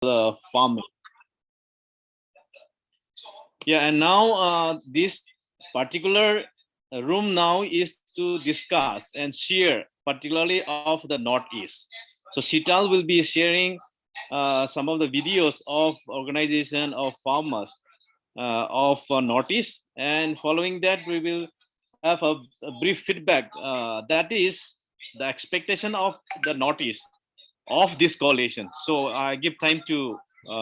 farming. Yeah, and now this particular room now is to discuss and share, particularly of the Northeast. So Shital will be sharing some of the videos of organization of farmers of Northeast, and following that we will have a brief feedback. That is the expectation of the Northeast of this coalition. So I give time to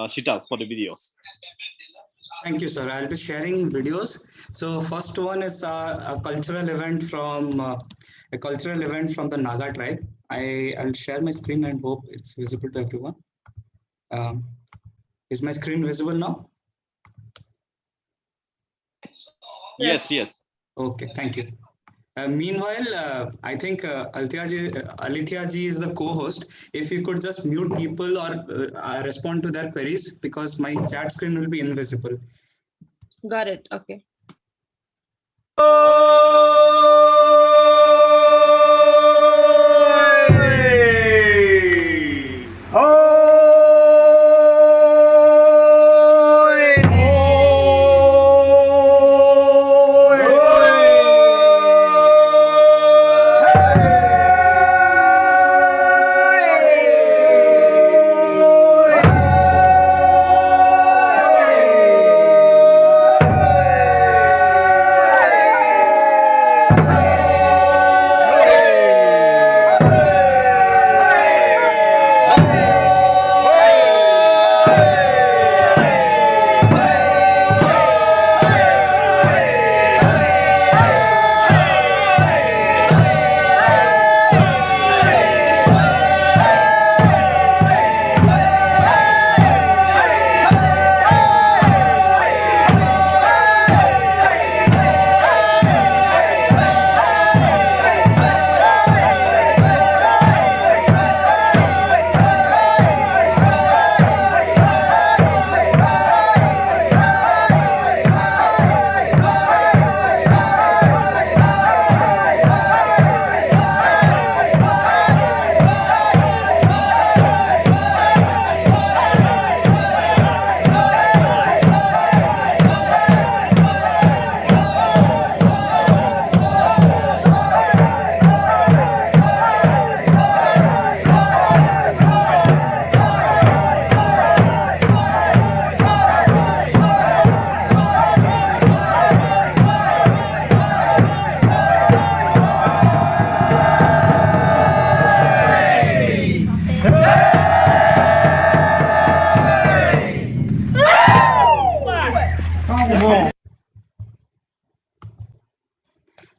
Shital for the videos. Thank you, sir. I'll be sharing videos. So first one is a cultural event from the Naga tribe. I'll share my screen and hope it's visible to everyone. Is my screen visible now? Yes, yes. Okay, thank you. Meanwhile, I think Alithia ji is the co-host. If you could just mute people or respond to their queries, because my chat screen will be invisible. Got it. Okay.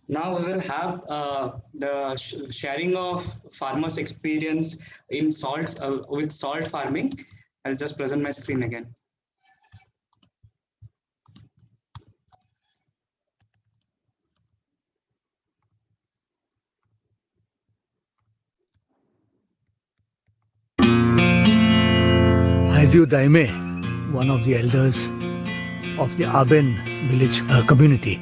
Now we will have the sharing of farmers' experience in salt with salt farming. I'll just present my screen again. Haidyu Daime, one of the elders of the Aben village community.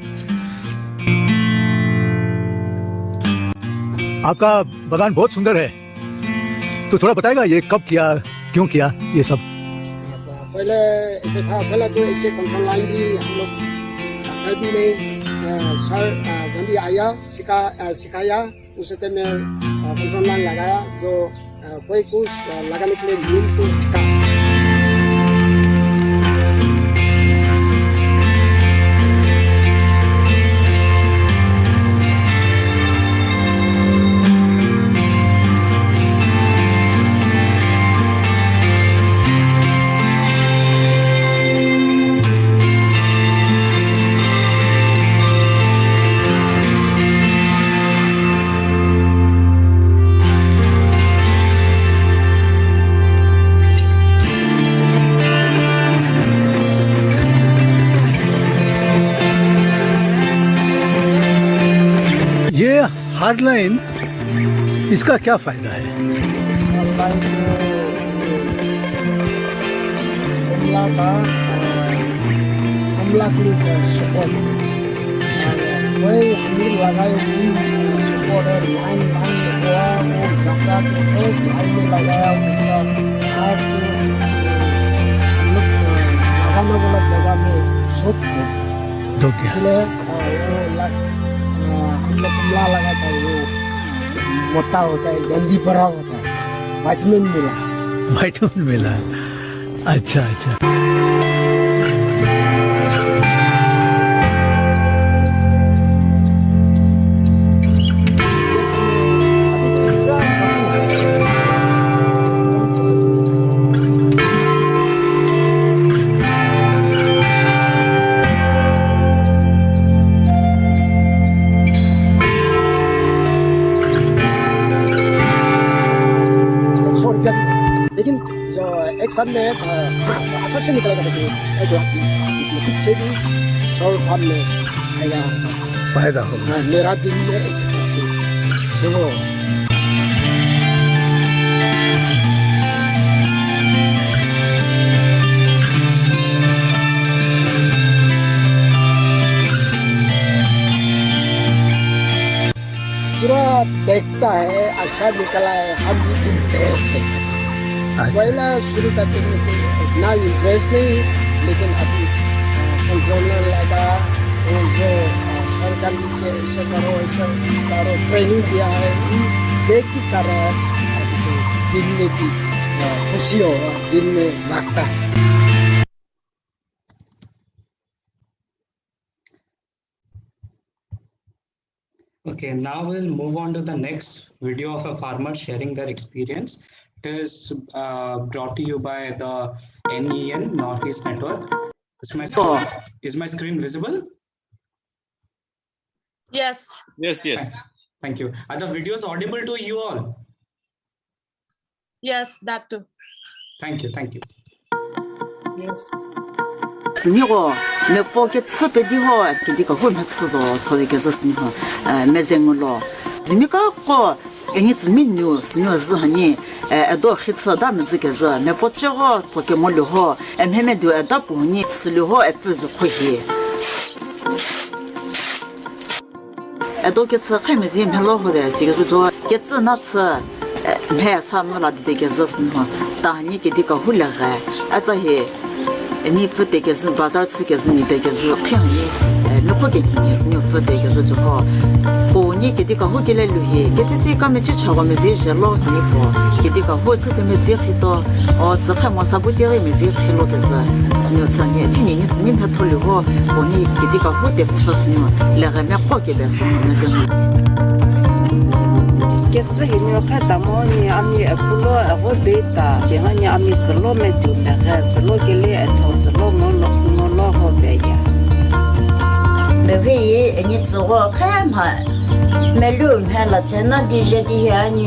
आपका बगान बहुत सुंदर है, तो थोड़ा बताएगा ये कब किया, क्यों किया ये सब? पहले ऐसे था, पहले तो ऐसे कंट्रोल लाइन की हम लोग घर भी नहीं, सर गांधी आया सिखाया, उससे मैं कंट्रोल लाइन लगाया, जो कोई कुछ लगाने के लिए नीम को सिखा। हार्ड लाइन, इसका क्या फायदा है? हमला के सपोर्ट वही हम लगाए सपोर्ट है, लाइन हुआ वो झगड़ा लाइन में लगाया, उसका निकालने वाला जगह में सूख गया, तो क्या इसलिए हम लोग कमला लगा था, वो मोटा होता है, जल्दी बड़ा होता है, विटामिन मिला। विटामिन मिला। अच्छा अच्छा। लेकिन जो एक साल में असर से निकलेगा, देखिए एक लाख इसमें कुछ से भी 100 फार्म में आएगा, फायदा होगा। मेरा दिन में ऐसे सुनो। पूरा देखता है, अच्छा निकला है, हम इंटरेस्ट है। पहला शुरू करते हैं तो इतना इंटरेस्ट नहीं, लेकिन अभी कंट्रोलर लगा, जो सरकार से ऐसे करो ट्रेनिंग दिया है, देख के कर रहा है, दिन में की खुशी हो, दिन में लगता है। Okay, now we'll move on to the next video of a farmer sharing their experience. It is brought to you by the NEN Northeast Network. Is my screen visible? Yes. Yes. Thank you. Are the videos audible to you all? Yes, that too. Thank you. Yes. 是咪个没包给吃白的好，给这个混吃着，吃的个是什么哈？没人我咯，是咪个个，你自己牛是咪是哈呢？到黑吃他们这个是没包这个，这个么留好，慢慢都到不呢，是留好不是可以。到给吃还没人没老好的，这个是说给吃那吃，没啥么啦的这个是什么？当你给这个回来个，这些。 你不得个是巴扎吃个是你得个是看你，没可给你是你不得个是就好。过年给这个好给来留下，给这个没去吃，我们这些老你不，给这个好吃这没这很多，哦是看我啥不点没这很多个是你吃你，今年你自己没投入好，过年给这个好的不说是你，那个没好给别说没什么。 cái gì nhiều cái tao mua ni ami ở phố ở phố beta chỉ là ni ami chỉ lo mấy tuổi là cái chỉ lo cái lẽ ở thôn chỉ lo nó lo hồ bể ya bởi vì anh chỉ có cái mà mấy lúc hay là cho nó đi ra đi anh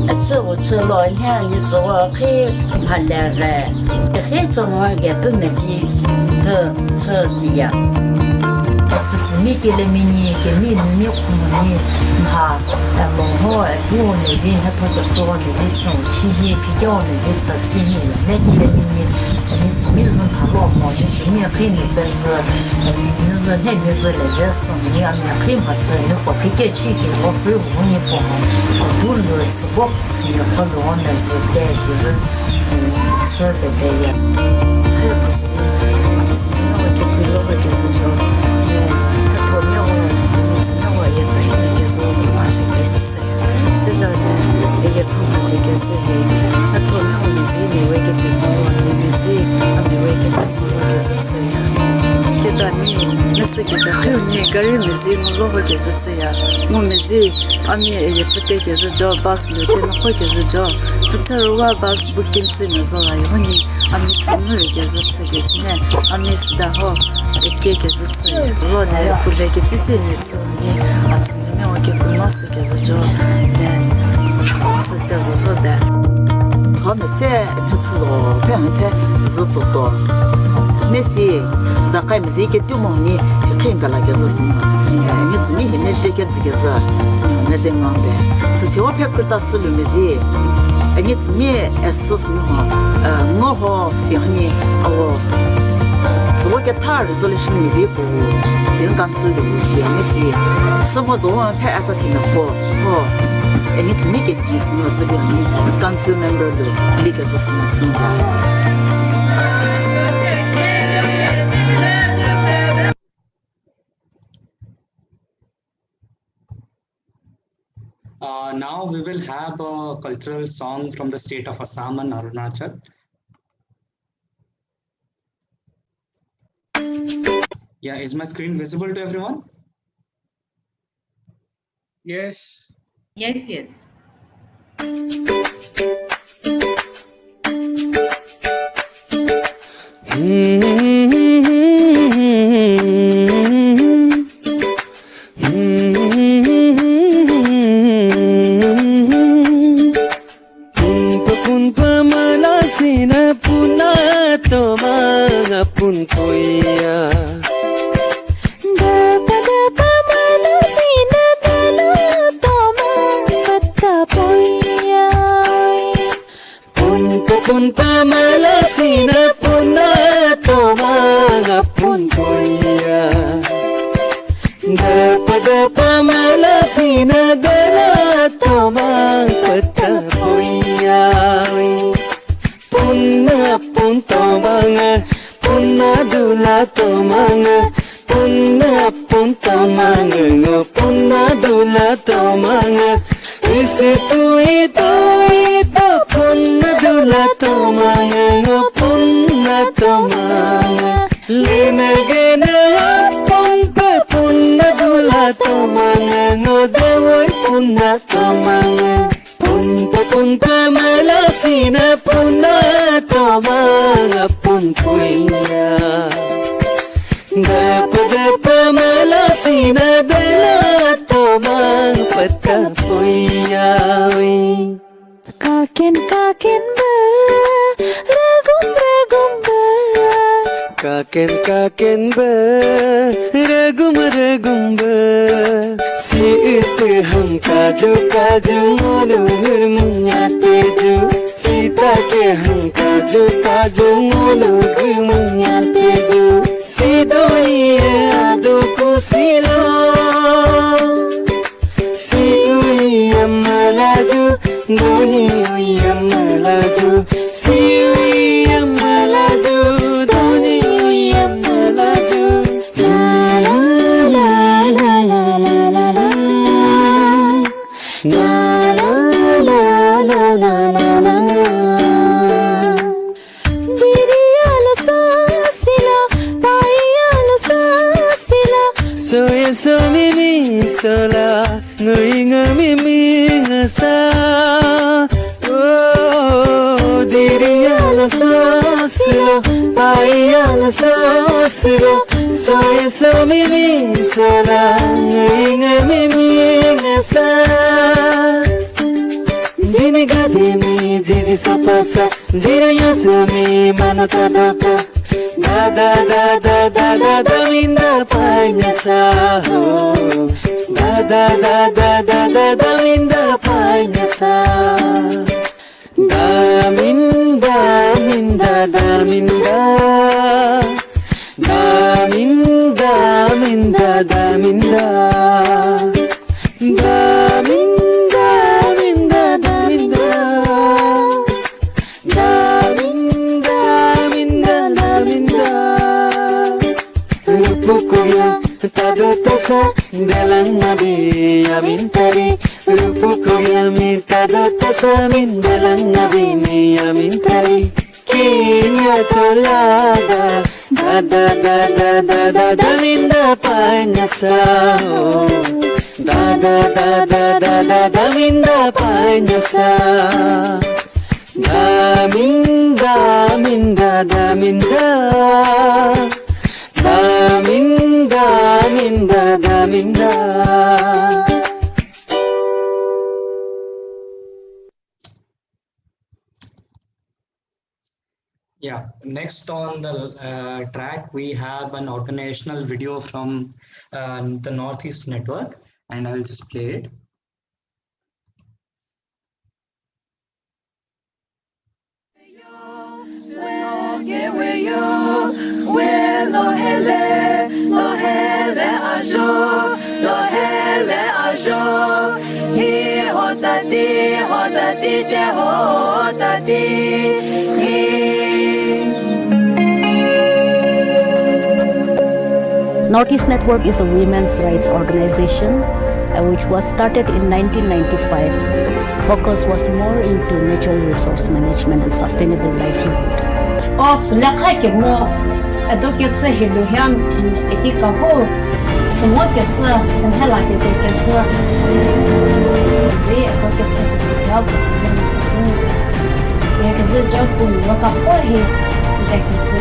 chỉ có chỉ lo anh chỉ có cái mà là cái trong cái bên mình chỉ the cho gì ya是咪给了咪你给咪咪苦咪嘛，然后我那些他他就做那些种企业比较那些车子咪了，那给了咪你是咪是他老毛，你是咪可以那是，你是那咪是那些事，你要咪可以嘛吃，你不可以给去给老师傅你不好，不乐吃不吃也不老那是带就是吃的的呀，还不是我今天我给回了我给是叫。 后面你知道我也带那个是我马上开始吃，所以说呢，那个苦马上开始黑，那后面我们是每位给这么多，你们是每位给这么多开始吃呀。给到你是给个后面个人们是我老会开始吃呀，我们是也不得开始叫巴士路的，那会开始叫，不吃的话巴士不跟吃没说了，以后你父母开始吃个是呢，是的好。 给是吃，老呢，过来给姐姐你吃呢，吃里面我给姑妈是给是叫，吃的是好的。他们是没吃着，偏是做到，那些在外面是给丢毛呢，看不了个是什么，你自己还没吃个这个是什么没在安排，是说我偏过到市里面去，你自己是什么我好喜欢你哦。 是我给他儿子的是你这服务，是用刚收的那些，那些什么时候拍儿子听的好，你自己给你什么是个你刚收 member 的，那个是什么情况？ now we will have a cultural song from the state of Assam and Arunachal. Yeah, is my screen visible to everyone? Yes. Yes, yes. Yeah, next on the track, we have an organizational video from the Northeast Network, and I'll just play it. Northeast Network is a women's rights organization which was started in 1995, focus was more into natural resource management and sustainable livelihood. Os lakha ke mo ato ke se hilu hiam eti ka ho semua ke se dan hala te ke se ze ato ke se ya bu se ya ke ze ja ku wa ka ko he ke se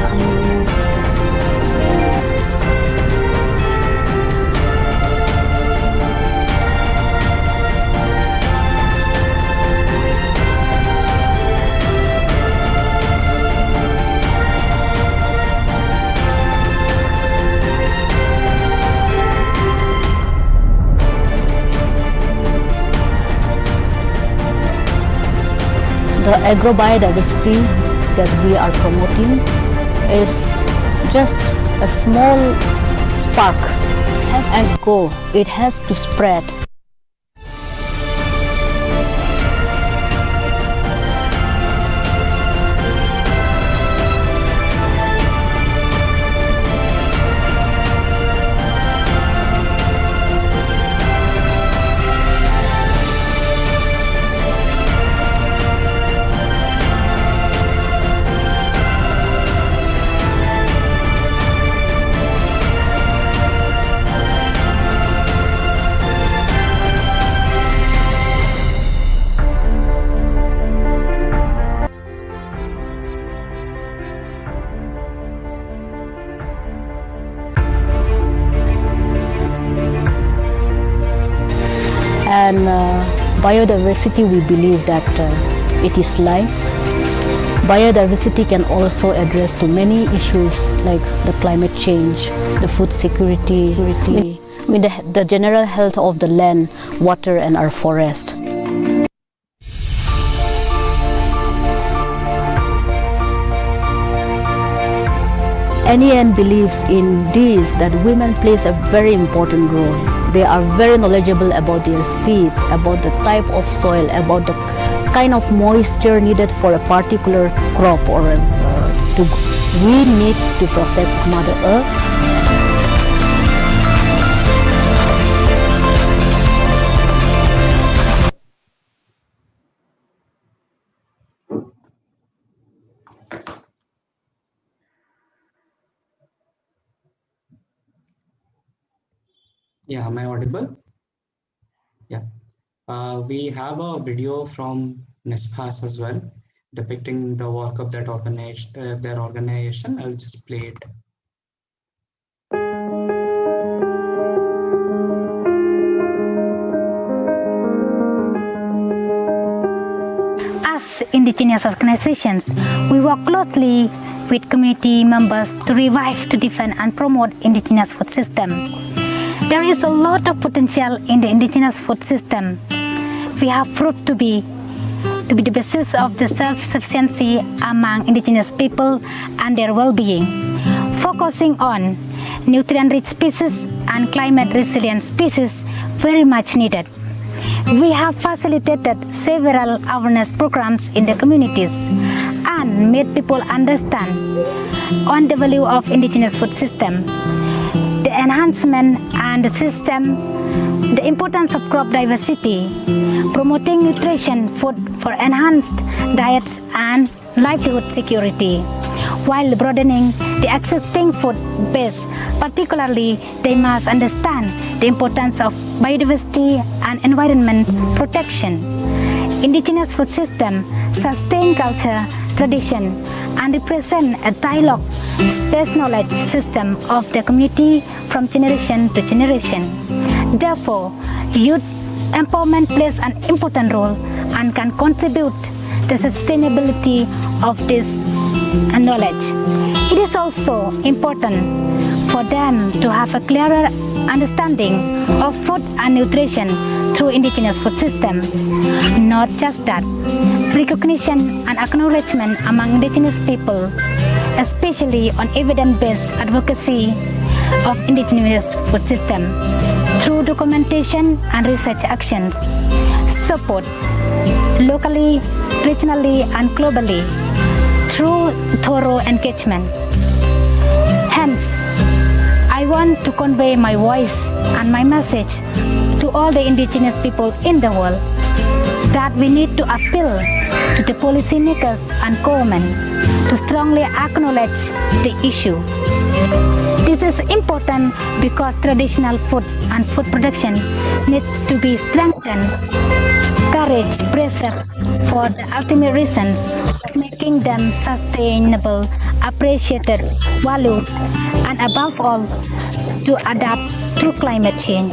The agrobiodiversity that we are promoting is just a small spark. It has to go, it has to spread. And biodiversity, we believe that it is life. Biodiversity can also address to many issues like the climate change, the food security, the general health of the land, water, and our forest. NEN believes in this, that women plays a very important role. They are very knowledgeable about their seeds, about the type of soil, about the kind of moisture needed for a particular crop, or we need to protect Mother Earth. Yeah, am I audible? Yeah. We have a video from NESPAS as well, depicting the work of that organization, their organization. I'll just play it. As indigenous organizations, we work closely with community members to revive, to defend and promote indigenous food system. There is a lot of potential in the indigenous food system. We have proved to be the basis of the self-sufficiency among indigenous people and their well-being, focusing on nutrient-rich species and climate-resilient species very much needed. We have facilitated several awareness programs in the communities and made people understand on the value of indigenous food system, the enhancement and the system, the importance of crop diversity, promoting nutrition food for enhanced diets and livelihood security, while broadening the existing food base. Particularly, they must understand the importance of biodiversity and environment protection. Indigenous food system sustain culture, tradition, and represent a dialogue space knowledge system of the community from generation to generation. Therefore, youth empowerment plays an important role and can contribute the sustainability of this knowledge. It is also important for them to have a clearer understanding of food and nutrition through indigenous food system. Not just that, recognition and acknowledgement among indigenous people, especially on evidence-based advocacy of indigenous food system through documentation and research actions, support locally, regionally, and globally through thorough engagement. Hence, I want to convey my voice and my message to to all the indigenous people in the world that we need to appeal to the policymakers and government to strongly acknowledge the issue. This is important because traditional food and food production needs to be strengthened, encouraged, preserved for the ultimate reasons of making them sustainable, appreciated, valued, and above all, to adapt to climate change.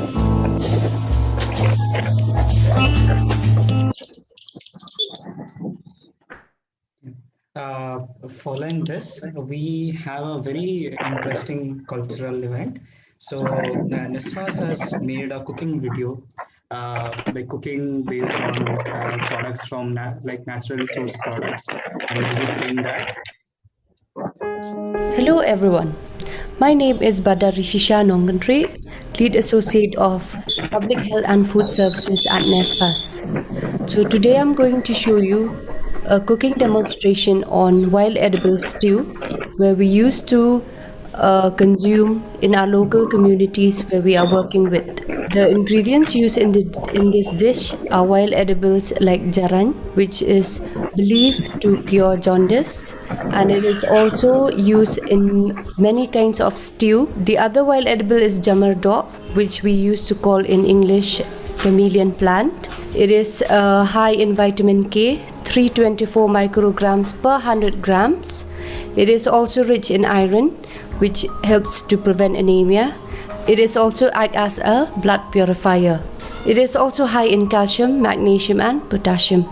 Following this, we have a very interesting cultural event. So Niswas has made a cooking video, like cooking based on products from like naturally sourced products, and we'll be playing that. Hello everyone. My name is Bada Rishisha Nongantri, Lead Associate of Public Health and Food Services at NESFAS. So today I'm going to show you a cooking demonstration on wild edible stew, where we used to consume in our local communities where we are working with. The ingredients used in this dish are wild edibles like jaran, which is believed to cure jaundice, and it is also used in many kinds of stew. The other wild edible is jamardok, which we used to call in English chameleon plant. It is high in vitamin K, 324 micrograms per 100 grams. It is also rich in iron, which helps to prevent anemia. It is also act as a blood purifier. It is also high in calcium, magnesium and potassium.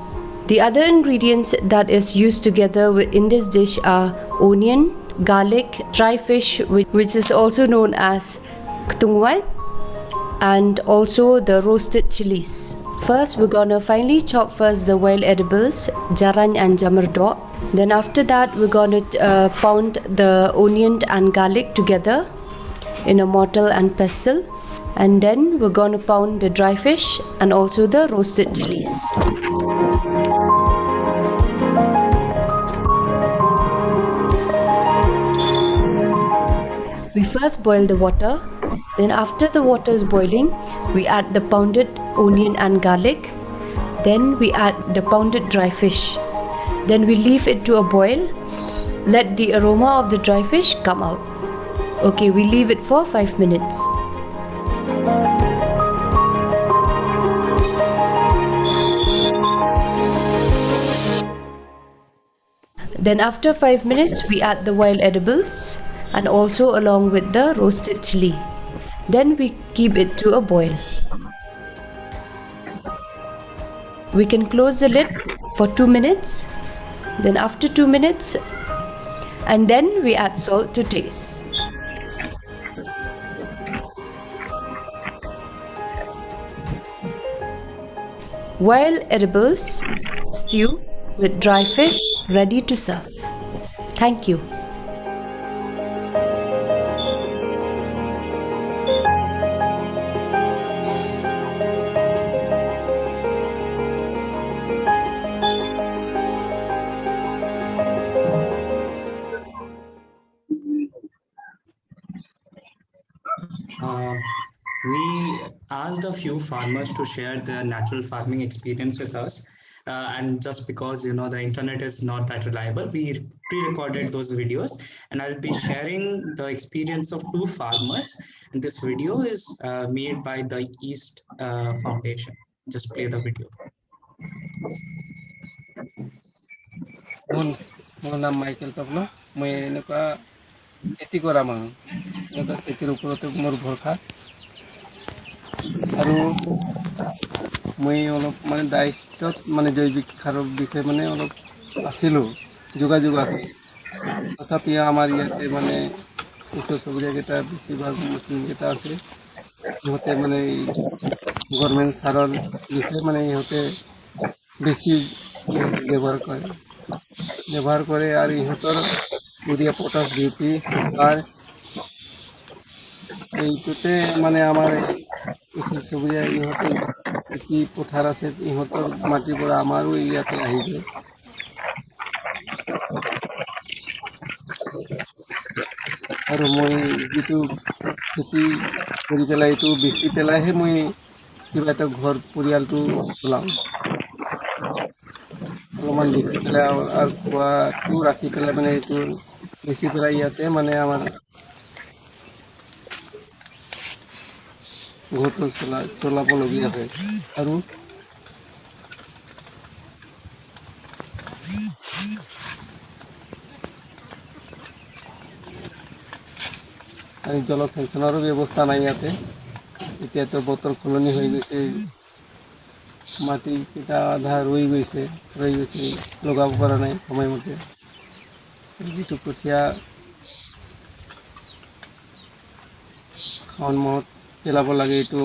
The other ingredients that is used together in this dish are onion, garlic, dry fish, which is also known as ktungwat, and also the roasted chilies. First, we're gonna finely chop first the wild edibles, jaran and jamardok. Then after that, we're gonna pound the onion and garlic together in a mortar and pestle. And then we're gonna pound the dry fish and also the roasted chilies. We first boil the water. Then after the water is boiling, we add the pounded onion and garlic. Then we add the pounded dry fish. Then we leave it to a boil. Let the aroma of the dry fish come out. Okay, we leave it for 5 minutes. Then after 5 minutes, we add the wild edibles and also along with the roasted chili. Then we keep it to a boil. We can close the lid for 2 minutes. Then after 2 minutes, and then we add salt to taste. Wild edibles stew with dry fish ready to serve. Thank you. We asked a few farmers to share their natural farming experience with us. And just because the internet is not that reliable, we pre-recorded those videos, and I'll be sharing the experience of 2 farmers. And this video is made by the East Foundation. Just play the video. মোৰ নাম Michael Tapan. মই এনেকুৱা খেতি কৰা মানুহ, এনেকুৱা খেতিৰ ওপৰতে মোৰ ভৰসা। আৰু মই অলপ দায়িত্বত জৈৱিক সাৰৰ বিষয়ে অলপ আছিলোঁ, যোগাযোগ আছে। তথাপি আমাৰ ইয়াতে ওচৰ চুবুৰীয়াকেইটা বেছিভাগ মুছলিমকেইটা আছে। ইহঁতে গভৰ্ণমেণ্ট সাৰৰ বিষয়ে ইহঁতে বেছি ব্যৱহাৰ কৰে আৰু ইহঁতৰ ইউৰিয়া, পটাছ, ডিপি, চুপাৰ এইটোতে আমাৰ ওচৰ চুবুৰীয়া ইহঁতে খেতি পথাৰ আছে, ইহঁতৰ মাটিৰ পৰা আমাৰো ইয়াতে আহি যায়। আৰু মই যিটো খেতি কৰি পেলাই এইটো বেচি পেলাইহে মই কিবা এটা ঘৰ পৰিয়ালটো চলাওঁ অলপমান বেচি পেলাই আৰু খোৱাটো ৰাখি পেলাই মানে এইটো বেচি পেলাই ইয়াতে মানে আমাৰ ঘৰটো চলাবলগীয়া হয় আৰু জলসিঞ্চনৰো ব্যৱস্থা নাই ইয়াতে এতিয়াতো বতৰ সলনি হৈ গৈছে মাটিকেইটা আধা ৰৈ গৈছে লগাব পৰা নাই সময়মতে যিটো কঠীয়া শাওণ মাহত পেলাব লাগে এইটো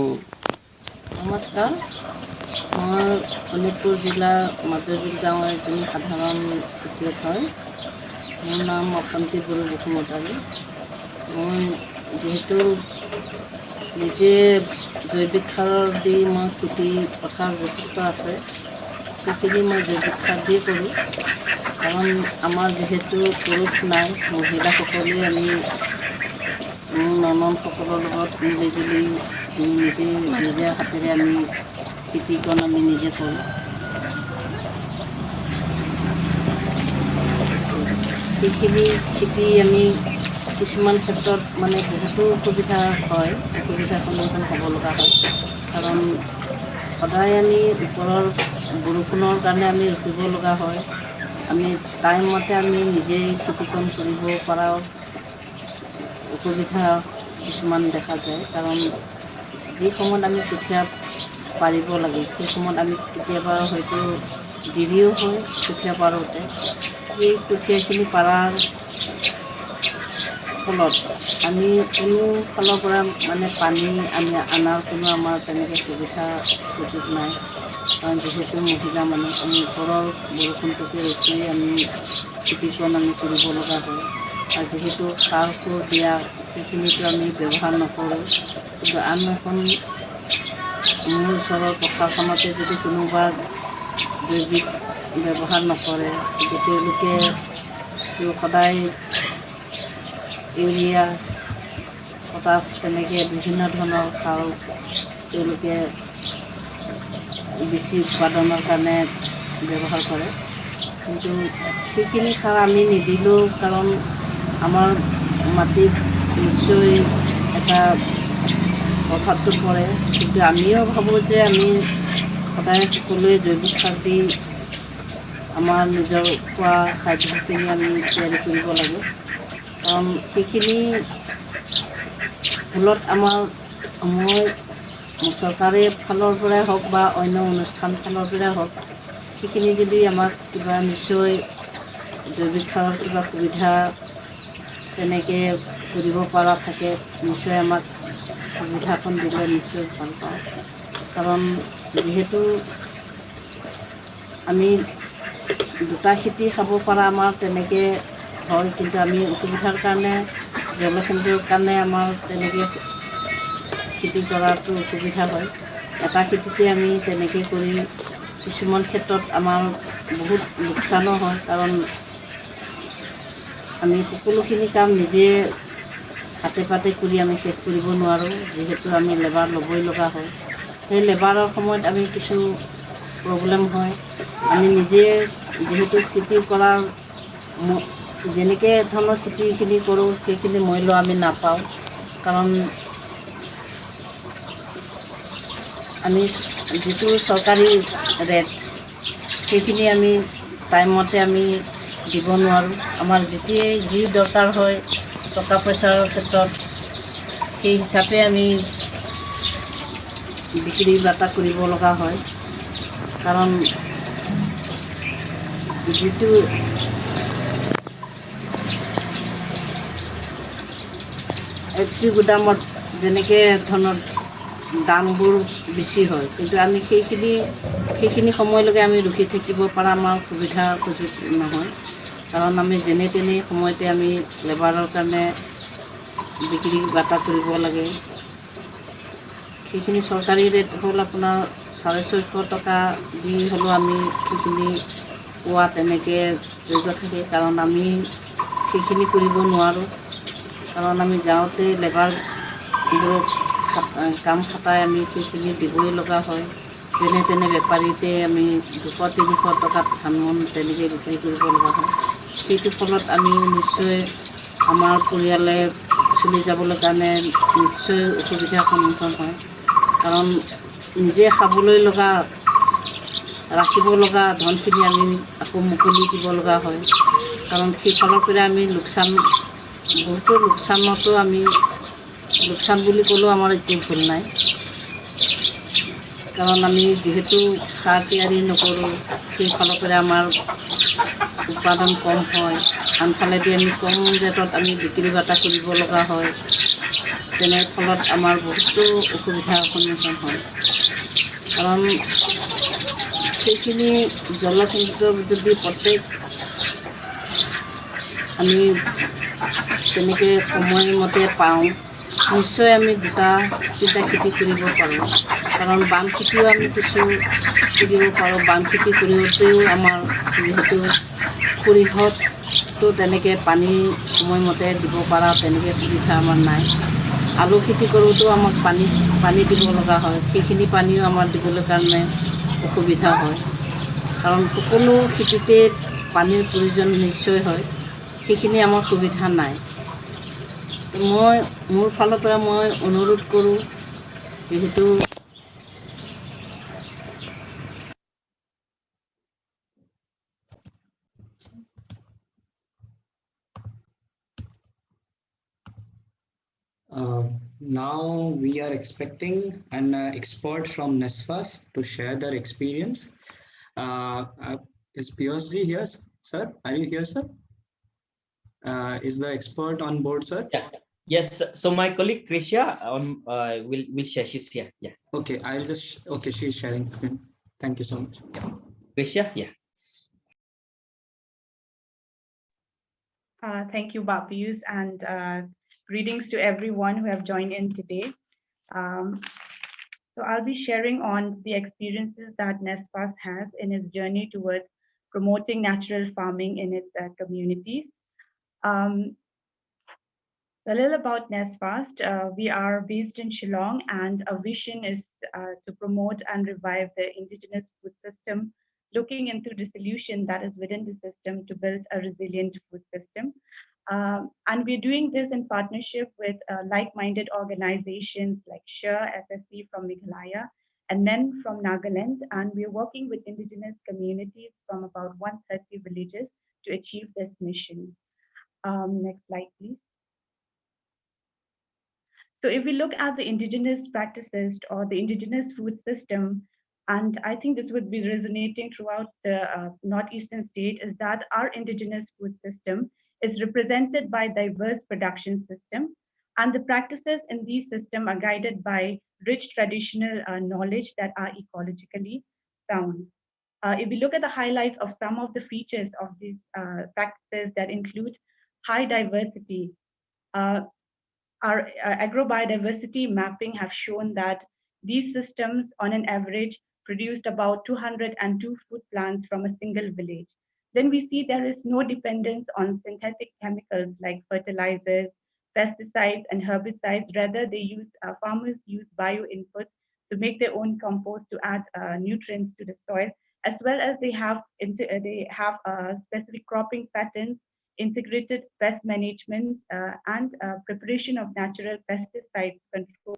নমস্কাৰ মই শোণিতপুৰ জিলাৰ মাজুলী গাঁৱৰ এজনী সাধাৰণ খেতিয়ক হয় মোৰ নাম অশান্তি বড়ো বসুমতাৰী মই যিহেতু নিজে জৈৱিক সাৰৰ দি মই খেতি পথাৰ যথেষ্ট আছে সেইখিনি মই জৈৱিক সাৰ দিয়ে কৰোঁ কাৰণ আমাৰ যিহেতু পুৰুষ নাই মহিলাসকলে আমি মোৰ ননদসকলৰ লগত মিলিজুলি নিজে হাতেৰে আমি খেতিকণ আমি নিজে কৰোঁ সেইখিনি খেতি আমি কিছুমান ক্ষেত্ৰত মানে বহুতো অসুবিধা হয় অসুবিধাৰ সন্মুখীন হ'ব লগা হয় কাৰণ সদায় আমি ওপৰৰ বৰষুণৰ কাৰণে আমি ৰখিব লগা হয় আমি টাইমমতে আমি নিজেই খেতিকণ কৰিব পৰা অসুবিধা কিছুমান দেখা যায় কাৰণ যি সময়ত আমি কঠীয়া পাৰিব লাগে সেই সময়ত আমি কেতিয়াবা হয়তো দেৰিও হয় কঠীয়া পাৰোঁতে সেই কঠীয়াখিনি পাৰাৰ ফলত আমি কোনো ফালৰ পৰা মানে পানী আমি অনাৰ কোনো আমাৰ তেনেকৈ সুবিধা সুযোগ নাই কাৰণ যিহেতু মহিলা মানুহ আমি ওপৰৰ বৰষুণটোকে ৰখি আমি খেতিকণ আমি কৰিব লগা হয় আৰু যিহেতু সাৰ সুৰ দিয়া সেইখিনিতো আমি ব্যৱহাৰ নকৰোঁ কিন্তু আন এখন মোৰ ওচৰৰ পথাৰখনতে যদি কোনোবা জৈৱিক ব্যৱহাৰ নকৰে কিন্তু তেওঁলোকে সদায় ইউৰিয়া পটাছ তেনেকৈ বিভিন্ন ধৰণৰ সাৰ তেওঁলোকে বেছি উৎপাদনৰ কাৰণে ব্যৱহাৰ কৰে কিন্তু সেইখিনি সাৰ আমি নিদিলেও কাৰণ আমাৰ মাটিত নিশ্চয় এটা প্ৰভাৱটো পৰে কিন্তু আমিও ভাবোঁ যে আমি সদায় সকলোৱে জৈৱিক সাৰ দি আমাৰ নিজৰ খোৱা খাদ্যখিনি আমি তৈয়াৰী কৰিব লাগে কাৰণ সেইখিনি ফলত মই চৰকাৰী ফালৰ পৰাই হওক বা অন্য অনুষ্ঠান ফালৰ পৰাই হওক সেইখিনি যদি আমাক কিবা নিশ্চয় জৈৱিক সাৰৰ কিবা সুবিধা তেনেকৈ কৰিব পৰা থাকে নিশ্চয় আমাক সুবিধাখন দিলে নিশ্চয় ভাল পাওঁ কাৰণ যিহেতু আমি দুটা খেতি খাব পৰা আমাৰ তেনেকৈ হয় কিন্তু আমি অসুবিধাৰ কাৰণে জলসিঞ্চনৰ কাৰণে আমাৰ তেনেকৈ খেতি কৰাটো অসুবিধা হয় এটা খেতিতে আমি তেনেকৈ কৰি কিছুমান ক্ষেত্ৰত আমাৰ বহুত লোকচানো হয় কাৰণ আমি সকলোখিনি কাম নিজে হাতে পাতে কৰি আমি শেষ কৰিব নোৱাৰোঁ যিহেতু আমি লেবাৰ ল'বই লগা হয় সেই লেবাৰৰ সময়ত আমি কিছু প্ৰব্লেম হয় আমি নিজে যিহেতু খেতি কৰাৰ যেনেকৈ ধৰণৰ খেতিখিনি কৰোঁ সেইখিনি মূল্য আমি নাপাওঁ কাৰণ আমি যিটো চৰকাৰী ৰেট সেইখিনি আমি টাইমমতে আমি দিব নোৱাৰোঁ আমাৰ যেতিয়াই যি দৰকাৰ হয় টকা পইচাৰ ক্ষেত্ৰত সেই হিচাপে আমি বিক্ৰী বাটা কৰিব লগা হয় কাৰণ যিটো এফচি গুদামত যেনেকৈ ধৰণৰ দামবোৰ বেছি হয় কিন্তু আমি সেইখিনি সময়লৈকে আমি ৰখি থাকিব পৰা আমাৰ সুবিধা সুযোগ নহয় কাৰণ আমি যেনে তেনে সময়তে আমি লেবাৰৰ কাৰণে বিক্ৰী বাটা কৰিব লাগে সেইখিনি চৰকাৰী ৰেট হ'ল আপোনাৰ 650 টকা দি হ'লেও আমি সেইখিনি পোৱা তেনেকৈ যোগ্য থাকে কাৰণ আমি সেইখিনি কৰিব নোৱাৰোঁ কাৰণ আমি গাঁৱতে লেবাৰবোৰক কাম খাটাই আমি সেইখিনি দিবই লগা হয়। যেনে তেনে বেপাৰীতে আমি 200-300 টকাত ধান মন তেনেকৈ বিক্ৰী কৰিব লগা হয়। সেইটো ফলত আমি নিশ্চয় আমাৰ পৰিয়ালে চলি যাবলৈ কাৰণে নিশ্চয় অসুবিধাৰ সন্মুখীন হয়। কাৰণ নিজে খাবলৈ লগা ৰাখিব লগা ধনখিনি আমি আকৌ মুকলি দিব লগা হয়। কাৰণ সেইফালৰ পৰা আমি বহুতো লোকচানতো আমি লোকচান বুলি ক'লেও আমাৰ একো ভুল নাই। কাৰণ আমি যিহেতু সাৰ তৈয়াৰী নকৰোঁ, সেইফালৰ পৰা আমাৰ উৎপাদন কম হয়। আনফালেদি আমি কম ৰেটত আমি বিক্ৰী বাটা কৰিব লগা হয়। তেনে ফলত আমাৰ বহুতো অসুবিধাৰ সন্মুখীন হয়। কাৰণ সেইখিনি জলসিঞ্চিত যদি প্ৰত্যেক আমি তেনেকৈ সময়মতে পাওঁ, নিশ্চয় আমি 2-3টা খেতি কৰিব পাৰোঁ। কাৰণ বাম খেতিও আমি কিছু কৰিব পাৰোঁ। বাম খেতি কৰোঁতেও আমাৰ যিহেতু সৰিয়হতো তেনেকৈ পানী সময়মতে দিব পৰা তেনেকৈ সুবিধা আমাৰ নাই। আলু খেতি কৰোঁতেও আমাক পানী দিব লগা হয়। সেইখিনি পানীও আমাৰ দিবলৈ কাৰণে অসুবিধা হয়। কাৰণ সকলো খেতিতে পানীৰ প্ৰয়োজন নিশ্চয় হয়। সেইখিনি আমাৰ সুবিধা নাই। মোৰ ফালৰ পৰা মই অনুৰোধ কৰোঁ, যিহেতু now we are expecting an expert from NESFAS to share their experience. Is PSG here, sir? Are you here, sir? Is the expert on board, sir? Yeah. Yes. So my colleague Krisha will share. She's here. Yeah. Okay. Okay. She's sharing screen. Thank you so much. Krisha. Yeah. Thank you, Bapius, and greetings to everyone who have joined in today. So I'll be sharing on the experiences that NESFAS has in its journey towards promoting natural farming in its communities. A little about NESFAS. We are based in Shillong, and our vision is to promote and revive the indigenous food system, looking into the solution that is within the system to build a resilient food system. And we're doing this in partnership with like-minded organizations like SHARE, SSC from Meghalaya, and then from Nagaland. And we're working with indigenous communities from about 130 villages to achieve this mission. Next slide, please. So if we look at the indigenous practices or the indigenous food system, and I think this would be resonating throughout the northeastern state, is that our indigenous food system is represented by diverse production system, and the practices in these systems are guided by rich traditional knowledge that are ecologically sound. If we look at the highlights of some of the features of these practices that include high diversity, our agrobiodiversity mapping have shown that these systems on an average produced about 202 food plants from a single village. Then we see there is no dependence on synthetic chemicals like fertilizers, pesticides, and herbicides. Rather, farmers use bio inputs to make their own compost to add nutrients to the soil, as well as they have specific cropping patterns, integrated pest management, and preparation of natural pesticides control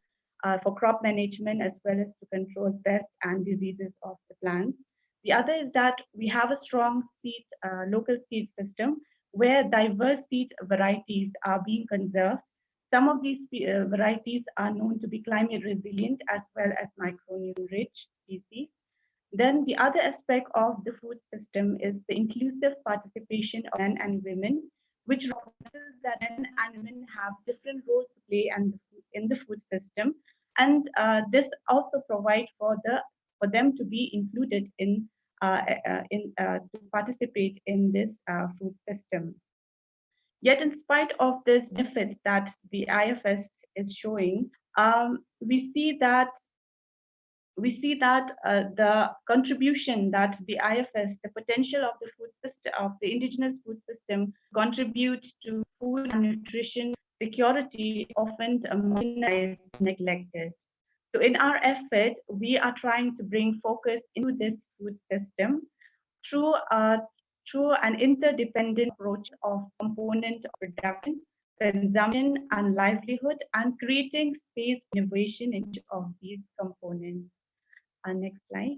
for crop management, as well as to control pests and diseases of the plants. The other is that we have a strong local seed system where diverse seed varieties are being conserved. Some of these varieties are known to be climate resilient as well as micronutrient rich species. Then the other aspect of the food system is the inclusive participation of men and women, which recognizes that men and women have different roles to play in the food system. And this also provides for them to be included to participate in this food system. Yet in spite of these benefits that the IFS is showing, we see that the contribution that the IFS, the potential of the food system, of the indigenous food system, contribute to food and nutrition security often marginalized, neglected. So in our effort, we are trying to bring focus into this food system through through an interdependent approach of component production, consumption, and livelihood, and creating space for innovation in each of these components. Next slide.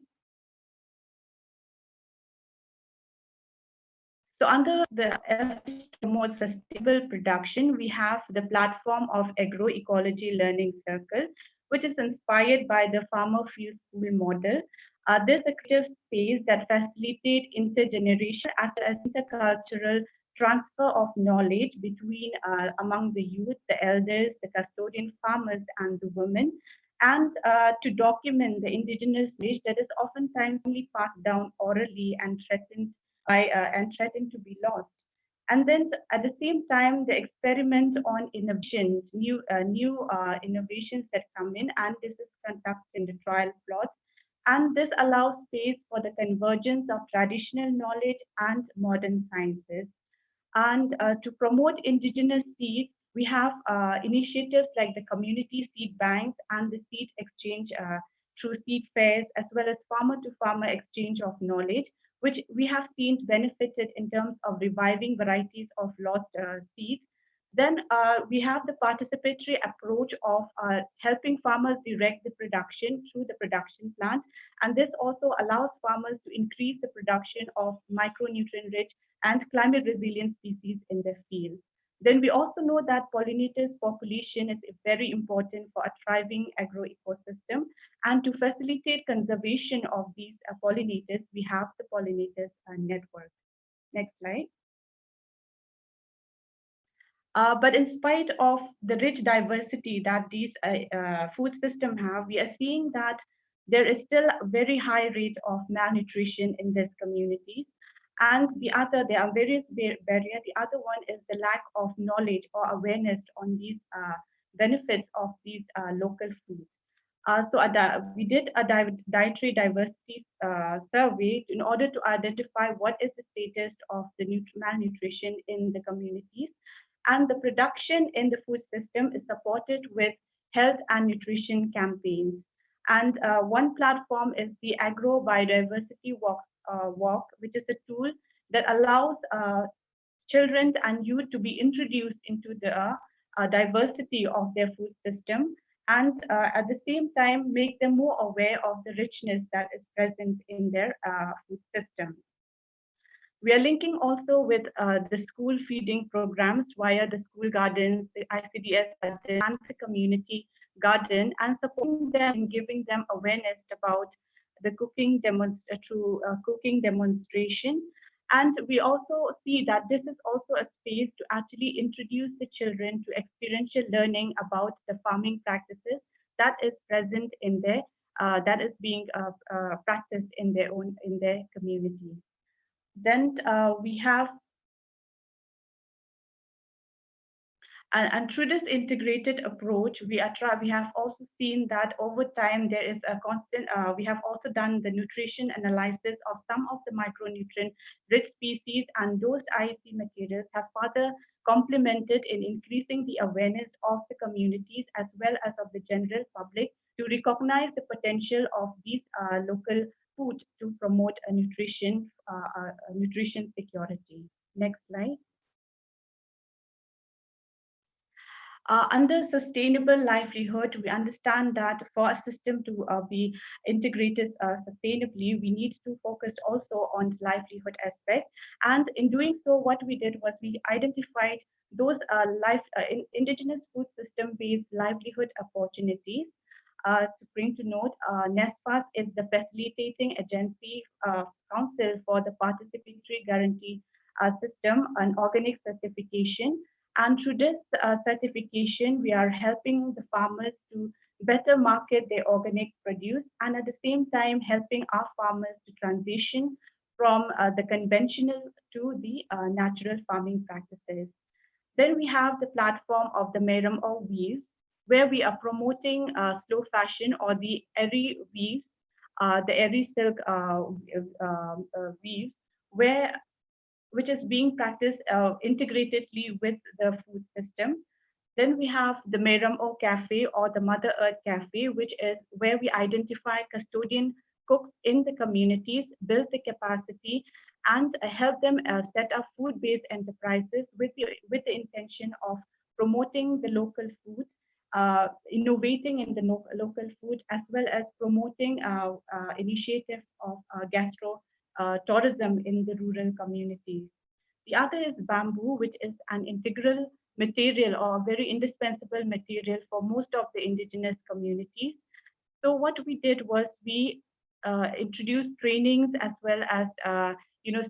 So under the efforts to promote sustainable production, we have the platform of Agroecology Learning Circle, which is inspired by the Farmer Field School model. This is a creative space that facilitates intergeneration as well as intercultural transfer of knowledge between among the youth, the elders, the custodian farmers, and the women, and to document the indigenous knowledge that is oftentimes only passed down orally and threatened to be lost. And then at the same time, the experiment on innovation, new innovations that come in, and this is conducted in the trial plots. And this allows space for the convergence of traditional knowledge and modern sciences. And to promote indigenous seeds, we have initiatives like the community seed banks and the seed exchange through seed fairs, as well as farmer to farmer exchange of knowledge, which we have seen benefited in terms of reviving varieties of lost seeds. Then we have the participatory approach of helping farmers direct the production through the production plant. And this also allows farmers to increase the production of micronutrient rich and climate resilient species in their field. Then we also know that pollinators population is very important for a thriving agro-ecosystem. And to facilitate conservation of these pollinators, we have the pollinators network. Next slide. But in spite of the rich diversity that these food systems have, we are seeing that there is still a very high rate of malnutrition in these communities. And there are various barriers. The other one is the lack of knowledge or awareness on these benefits of these local foods. We did a dietary diversity survey in order to identify what is the status of the malnutrition in the communities. And the production in the food system is supported with health and nutrition campaigns. And one platform is the Agro Biodiversity Walk, which is a tool that allows children and youth to be introduced into the diversity of their food system, and at the same time make them more aware of the richness that is present in their food system. We are linking also with the school feeding programs via the school gardens, the ICDS garden, and the community garden, and supporting them and giving them awareness about the cooking cooking demonstration. And we also see that this is also a space to actually introduce the children to experiential learning about the farming practices that is present in their that is being practiced in their community. Then we have, and through this integrated approach, we have also seen that over time there is a constant. We have also done the nutrition analysis of some of the micronutrient rich species, and those IEC materials have further complemented in increasing the awareness of the communities as well as of the general public to recognize the potential of these local food to promote a nutrition security. Next slide. Under sustainable livelihood, we understand that for a system to be integrated sustainably, we need to focus also on livelihood aspect. And in doing so, what we did was we identified those indigenous food system-based livelihood opportunities. To bring to note, NESPAS is the facilitating agency council for the participatory guarantee system and organic certification. And through this certification, we are helping the farmers to better market their organic produce, and at the same time helping our farmers to transition from the conventional to the natural farming practices. Then we have the platform of the Meram or Weaves, where we are promoting slow fashion or the Eri weaves, the Eri silk weaves, which is being practiced integratedly with the food system. Then we have the Meramo Cafe or the Mother Earth Cafe, which is where we identify custodian cooks in the communities, build the capacity, and help them set up food-based enterprises with the intention of promoting the local food, innovating in the local food, as well as promoting initiative of gastro tourism in the rural communities. The other is bamboo, which is an integral material or a very indispensable material for most of the indigenous communities. So what we did was we introduced trainings as well as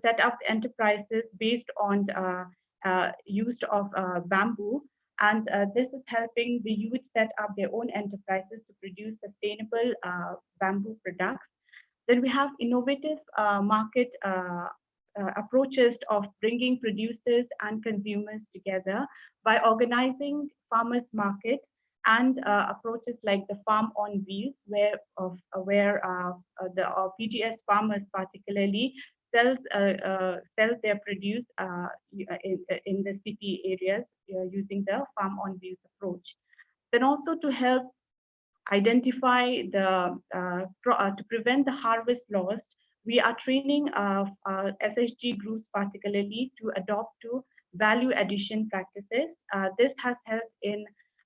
set up enterprises based on use of bamboo, and this is helping the youth set up their own enterprises to produce sustainable bamboo products. Then we have innovative market approaches of bringing producers and consumers together by organizing farmers markets and approaches like the farm on wheels, where the PGS farmers particularly sell their produce in the city areas using the farm on wheels approach. Then also to help identify to prevent the harvest loss, we are training SSG groups particularly to adopt to value addition practices. This has helped in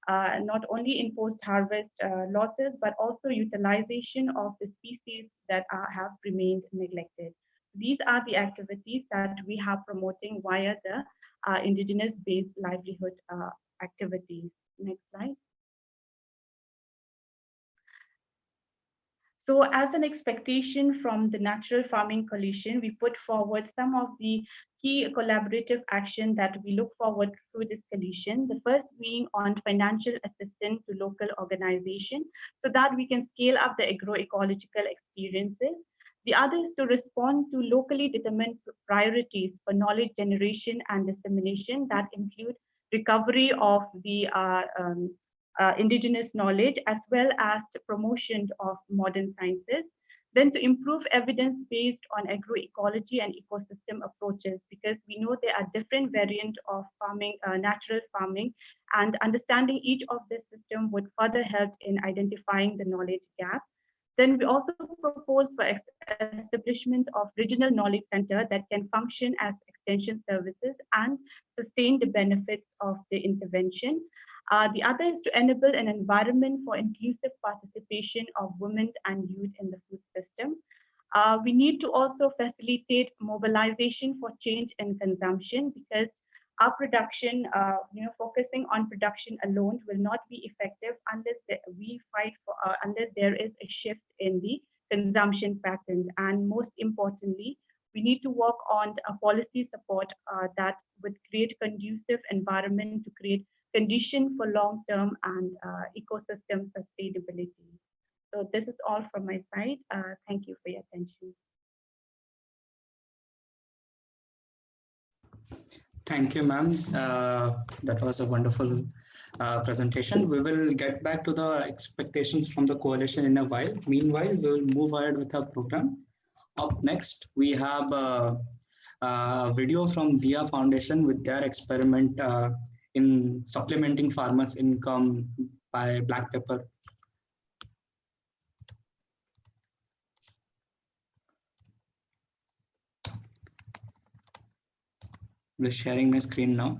not only in post-harvest losses, but also utilization of the species that have remained neglected. These are the activities that we have promoting via the indigenous-based livelihood activities. Next slide. So as an expectation from the Natural Farming Coalition, we put forward some of the key collaborative action that we look forward through this coalition. The first being on financial assistance to local organizations so that we can scale up the agroecological experiences. The other is to respond to locally determined priorities for knowledge generation and dissemination that include recovery of the indigenous knowledge, as well as the promotion of modern sciences. Then to improve evidence based on agroecology and ecosystem approaches, because we know there are different variants of farming, natural farming, and understanding each of this system would further help in identifying the knowledge gap. Then we also propose for establishment of regional knowledge center that can function as extension services and sustain the benefits of the intervention. The other is to enable an environment for inclusive participation of women and youth in the food system. We need to also facilitate mobilization for change in consumption, because our production, focusing on production alone will not be effective unless we fight for, unless there is a shift in the consumption patterns. And most importantly, we need to work on a policy support that would create conducive environment to create condition for long-term and ecosystem sustainability. So this is all from my side. Thank you for your attention. Thank you, ma'am. That was a wonderful presentation. We will get back to the expectations from the coalition in a while. Meanwhile, we will move ahead with our program. Up next, we have a video from Diya Foundation with their experiment in supplementing farmers' income by black pepper. I'm sharing my screen now.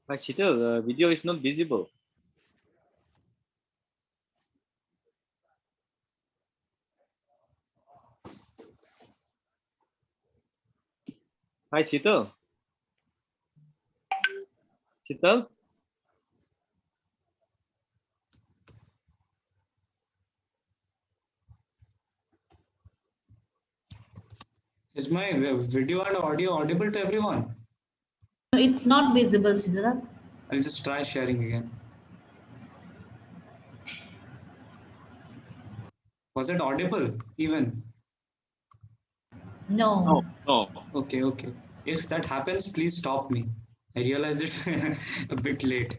But Shital, the video is not visible. Hi, Shital. Shital? Is my video and audio audible to everyone? It's not visible, Siddharth. I'll just try sharing again. Was it audible even? No. No. Okay. If that happens, please stop me. I realized it a bit late.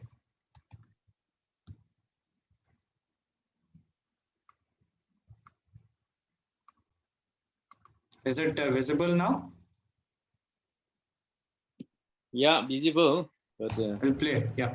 Is it visible now? Yeah, visible. But I'll play it. Yeah.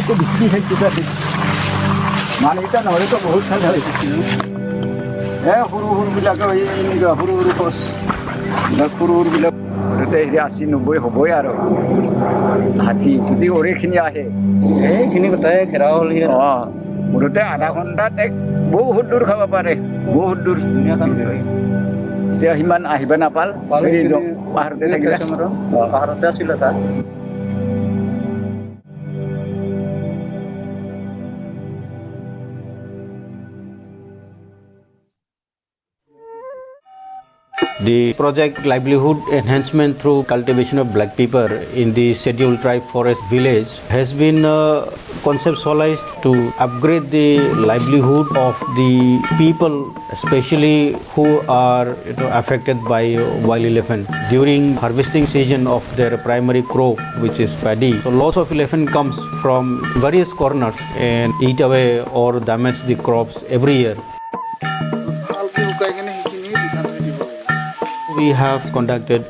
तो बिजली है कितना मानिता नहले तो बहुत साल है हुरु बिलाक हुरु खस हुरु बिलाक गोटे 80-90 हबय आरो हाथी जुदि ओरेखिनि आहे এইখিনি কথাই ঘেৰা হ'ল মুঠতে আধা ঘণ্টাত বহুত দূৰ খাব পাৰে বহুত দূৰ এতিয়া সিমান আহিব নাপাল পাহাৰতে থাকিলে পাহাৰতে আছিল এটা The project livelihood enhancement through cultivation of black pepper in the scheduled tribe forest village has been conceptualized to upgrade the livelihood of the people, especially who are affected by wild elephant during harvesting season of their primary crop, which is paddy. So lots of elephant comes from various corners and eat away or damage the crops every year. We have conducted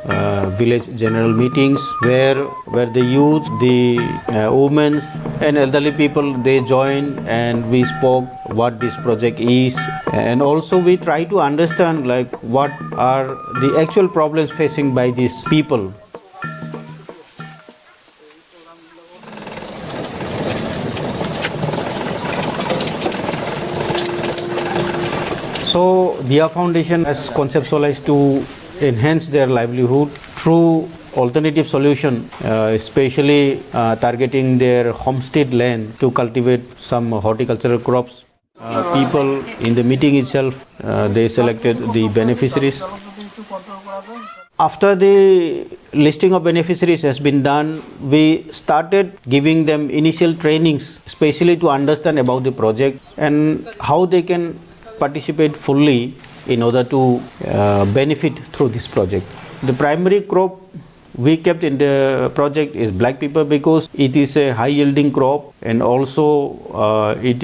village general meetings where the youth, the women and elderly people, they join and we spoke what this project is, and also we try to understand like what are the actual problems facing by these people. So Dia Foundation has conceptualized to enhance their livelihood through alternative solution, especially targeting their homestead land to cultivate some horticultural crops. People in the meeting itself, they selected the beneficiaries. After the listing of beneficiaries has been done, we started giving them initial trainings, especially to understand about the project and how they can participate fully in order to benefit through this project. The primary crop we kept in the project is black pepper because it is a high yielding crop and also it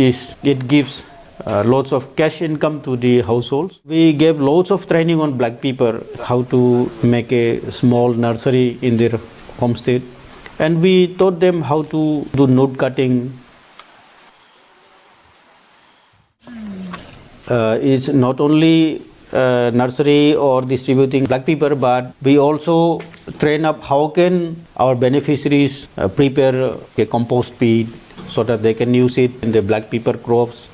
gives lots of cash income to the households. We gave lots of training on black pepper, how to make a small nursery in their homestead, and we taught them how to do node cutting. Is not only nursery or distributing black pepper, but we also train up how can our beneficiaries prepare a compost feed so that they can use it in the black pepper crops.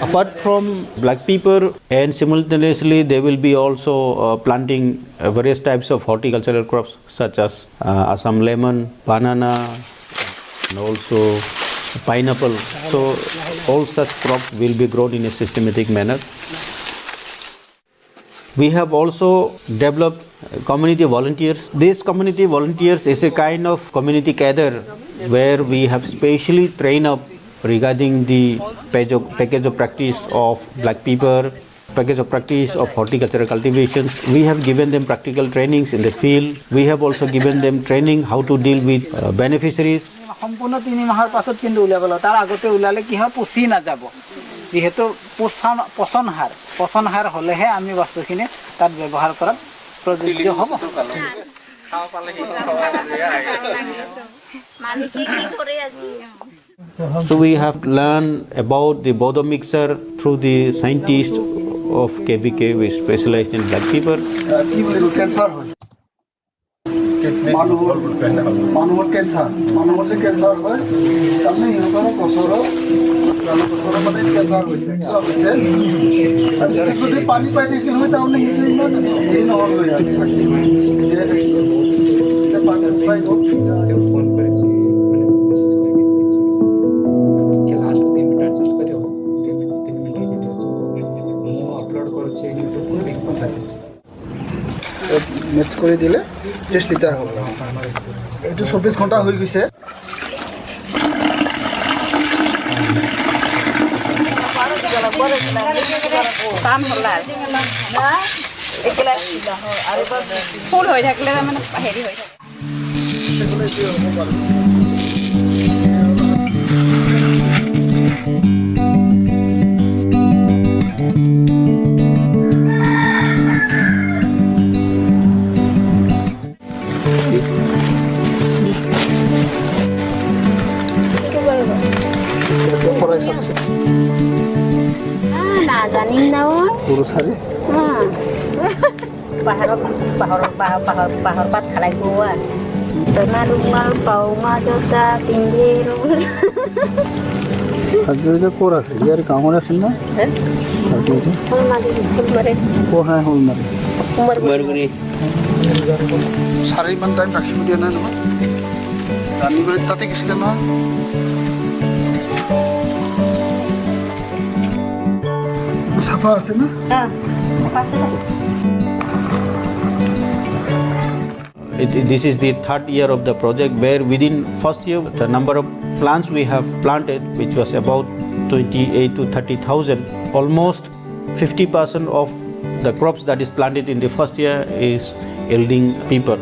Apart from black pepper, and simultaneously they will be also planting various types of horticultural crops such as Assam lemon, banana, and also pineapple. So all such crops will be grown in a systematic manner. We have also developed community volunteers. These community volunteers is a kind of community cadre where we have specially trained up regarding the package of practice of black pepper, package of practice of horticultural cultivations. We have given them practical trainings in the field. We have also given them training how to deal with beneficiaries. সম্পূর্ণ 3 মাহৰ পাছত কিন্তু উলাবল তাৰ আগতে উলালে কি হয় পচি না যাব যেহেতু পচন হার হলেহে আমি বস্তুখিনি তাত ব্যৱহাৰ কৰাত প্ৰযোজ্য হ'ব খাও পালে কি মানে কি কৰে আজি So we have learned about the bodo mixer through the scientists of KVK, we specialized in black pepper. মানুহৰ কেঞ্চাৰ যে কেঞ্চাৰ হয় তাৰমানে ইহঁতৰ গছৰ যদি পানী পাই থাকিল হয় তাৰমানে সেইটো ইমান হেৰি নহ'ল হয় আৰু পানী গ'ল ফোন করেছি মানে মেসেজ করে कि लास्ट 3 मिनट एडजस्ट करियो 3 मिनट वीडियो मो अपलोड करछे YouTube को लिंक पठाते মেচ কৰি দিলে 30 লিটাৰ হ'ব এইটো 24 ঘণ্টা হৈ গৈছে কাম হলা না একলা আৰু ফুল হৈ থাকিলে মানে হেৰি হৈ থাকে নাজানিম ন পুৰুষাৰী পাহৰ পাত খালাই গোৱা তনা ৰুমাল পাউমা জোতা পিন্ধি আজিলৈকে ক'ত আছে ইয়াৰ গাঁৱত আছিল না চাৰি ইমান টাইম ৰাখিব দিয়া নাই নহয় ৰান্ধিবলৈ তাতে গৈছিলে নহয় চাফা আছে না This is the third year of the project, where within first year the number of plants we have planted, which was about 28 to 30,000, almost 50% of the crops that is planted in the first year is yielding people.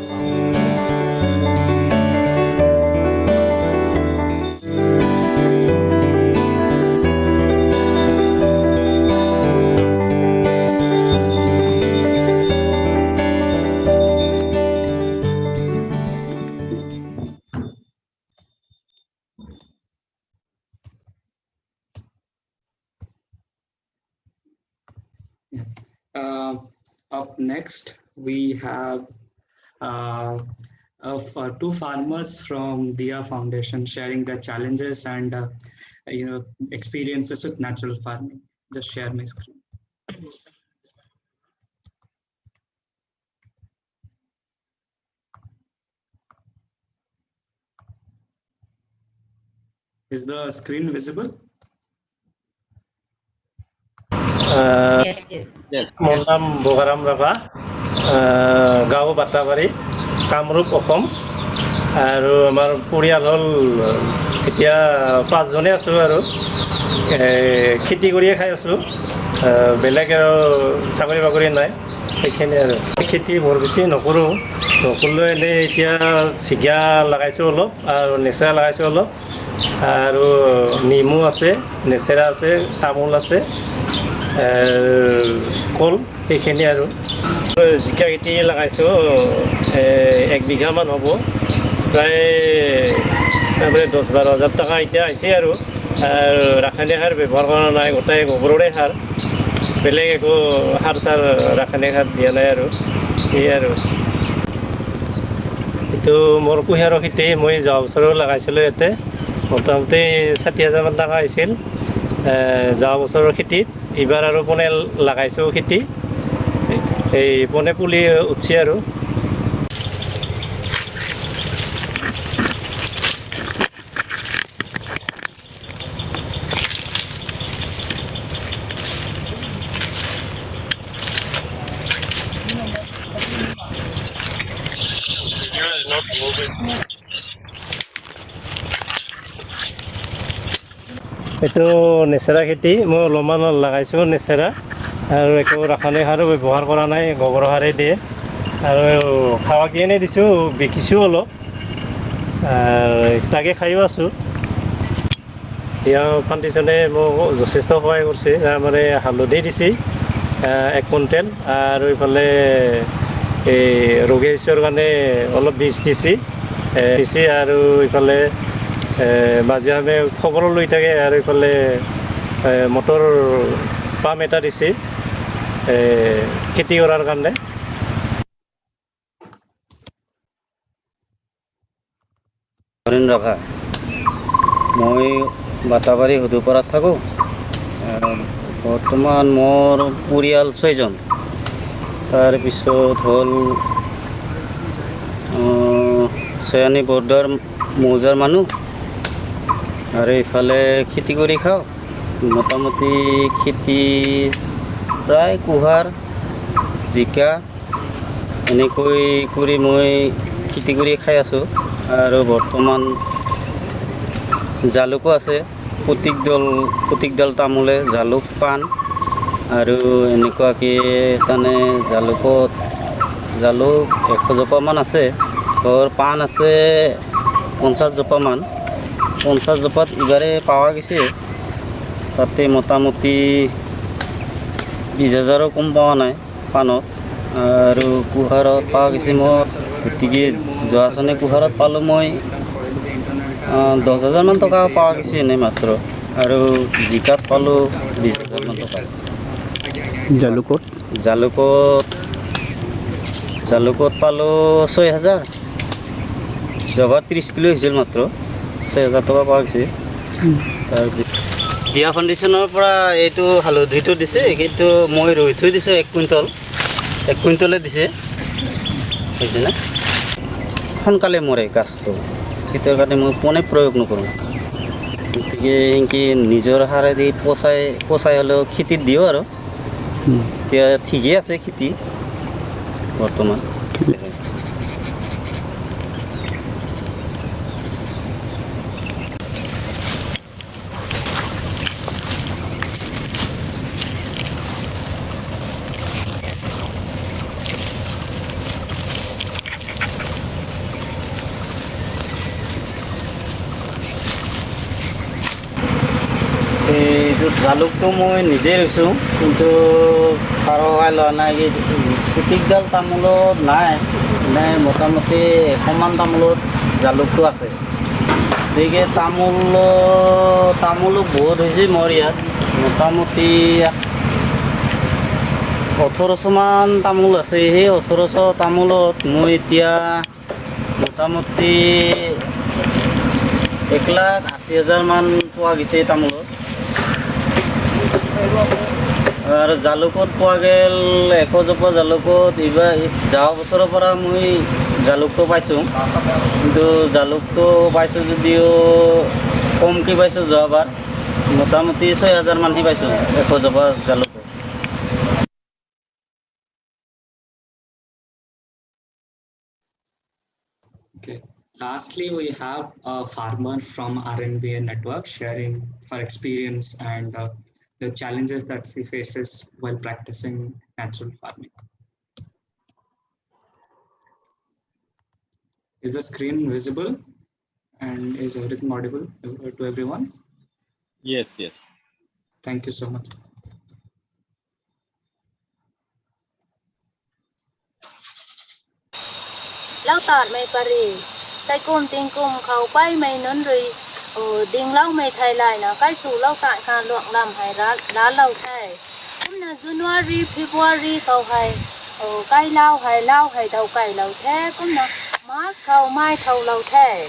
Up next, we have two farmers from Dia Foundation sharing their challenges and experiences with natural farming. Just share my screen. Is the screen visible? মোৰ নাম বগাৰাম ৰাভা গাঁও বাটাবাৰী কামৰূপ অসম আৰু আমাৰ পৰিয়াল হ'ল এতিয়া 5 জনে আছোঁ আৰু খেতি কৰিয়ে খাই আছোঁ বেলেগ আৰু চাকৰি বাকৰি নাই সেইখিনি আৰু খেতি বৰ বেছি নকৰোঁ নকৰিলেও এনেই এতিয়া চিগা লগাইছোঁ অলপ আৰু নেচেৰা লগাইছোঁ অলপ আৰু নেমু আছে নেচেৰা আছে তামোল আছে কল সেইখিনি আৰু জিকা খেতি লগাইছোঁ 1 বিঘামান হ'ব প্ৰায় তাৰপৰা 10-12 হাজাৰ টকা এতিয়া আহিছে আৰু ৰাসায়নিক সাৰ ব্যৱহাৰ কৰা নাই গোটেই গোবৰৰে সাৰ বেলেগ একো সাৰ চাৰ ৰাসায়নিক সাৰ দিয়া নাই আৰু সেয়ে আৰু এইটো মোৰ কুঁহিয়াৰৰ খেতি মই যোৱা বছৰো লগাইছিলোঁ ইয়াতে মোটামুটি 60,000 টকা আহিছিল যোৱা বছৰৰ খেতিত এইবাৰ আৰু পোনে লগাইছোঁ খেতি এই পোনে পুলি উঠছে আৰু এইটো নেচেৰা খেতি মই অলপমান লগাইছোঁ নেচেৰা আৰু একো ৰাসায়নিক সাৰো ব্যৱহাৰ কৰা নাই গোবৰ সাৰেই দিয়ে আৰু খাৱা কিনে দিছোঁ বিকিছোঁ অলপ তাকে খাইও আছোঁ ইয়াৰ ফাউণ্ডেশ্যনে মোক যথেষ্ট সহায় কৰিছে মানে হালধি দিছে 1 কুইণ্টেল আৰু এইফালে এই ৰোগীৰ কাৰণে অলপ বীজ দিছে আৰু এইফালে মাজে মাজে খবৰো লৈ থাকে আৰু এইফালে মটৰ পাম্প এটা দিছে খেতি কৰাৰ কাৰণে ৰখা মই বাটাবাৰী হুদুপাৰাত থাকোঁ বৰ্তমান মোৰ পৰিয়াল 6জন তাৰপিছত হ'ল চয়ানী বৰ্ডাৰ মৌজাৰ মানুহ আৰু ইফালে খেতি কৰি খাওঁ মোটামুটি খেতি প্ৰায় কুহাৰ জিকা এনেকৈ কৰি মই খেতি কৰি খাই আছোঁ আৰু বৰ্তমান জালুকো আছে প্ৰত্যেকডাল তামোলে জালুক পাণ আৰু এনেকুৱাকৈ তাৰমানে জালুক 100 জোপামান আছে ঘৰ পাণ আছে 50 জোপামান 50 জোপাত ইবাৰে পোৱা গৈছে তাতে মোটামুটি 20,000ৰো কম পোৱা নাই পাণত আৰু কুহাৰত পোৱা গৈছে মই গতিকে যোৱাচনে কুহাৰত পালোঁ মই 10,000 মান টকা পোৱা গৈছে এনেই মাত্ৰ আৰু জিকাত পালোঁ 20,000 মান টকা জালুকত পালোঁ 6,000 জবা 30 কিলো হৈছিল মাত্ৰ 6,000 টকা পোৱা গৈছে তাৰপিছত দিয়া ফাউণ্ডেশ্যনৰ পৰা এইটো হালধিটো দিছে কিন্তু মই ৰৈ থৈ দিছোঁ 1 কুইণ্টলে দিছে বুজিছেনে সোনকালে মৰে গাছটো সেইটো কাৰণে মই পোনে প্ৰয়োগ নকৰোঁ গতিকে এনেকৈ নিজৰ সাৰেদি পচাই হ'লেও খেতিত দিওঁ আৰু এতিয়া ঠিকেই আছে খেতি বৰ্তমান এইটো জালুকটো মই নিজে ৰুইছোঁ কিন্তু কাৰো সহায় লোৱা নাই প্ৰত্যেকডাল তামোলত নাই মানে মোটামুটি 100 মান তামোলত জালুকটো আছে গতিকে তামোলো বহুত হৈছে মোৰ ইয়াত মোটামুটি 1800 মান তামোল আছে সেই 1800 তামোলত মই এতিয়া মোটামুটি 1,80,000 মান পোৱা গৈছে তামোলত আৰু জালুকত পোৱা গ'ল 100 জোপা জালুকত এইবাৰ যোৱা বছৰৰ পৰা মই জালুকটো পাইছোঁ কিন্তু জালুকটো পাইছোঁ যদিও কমকৈ পাইছোঁ যোৱাবাৰ মোটামুটি 6,000 মানহে পাইছোঁ 100 জোপা জালুকত Okay. Lastly, we have a farmer from RNBA network sharing her experience and the challenges that she faces while practicing natural farming. Is the screen visible and is everything audible to everyone? Yes. Thank you so much. Lao tạt mày pari sai cùng tình cùng khẩu bay mày nón rồi đình lâu mày thay lại là cái số lao tại cả lượng làm hay lá lâu thay cũng là January February khẩu hay cái lao hay đầu cày lâu thế cũng là March khẩu mai khẩu lâu thế.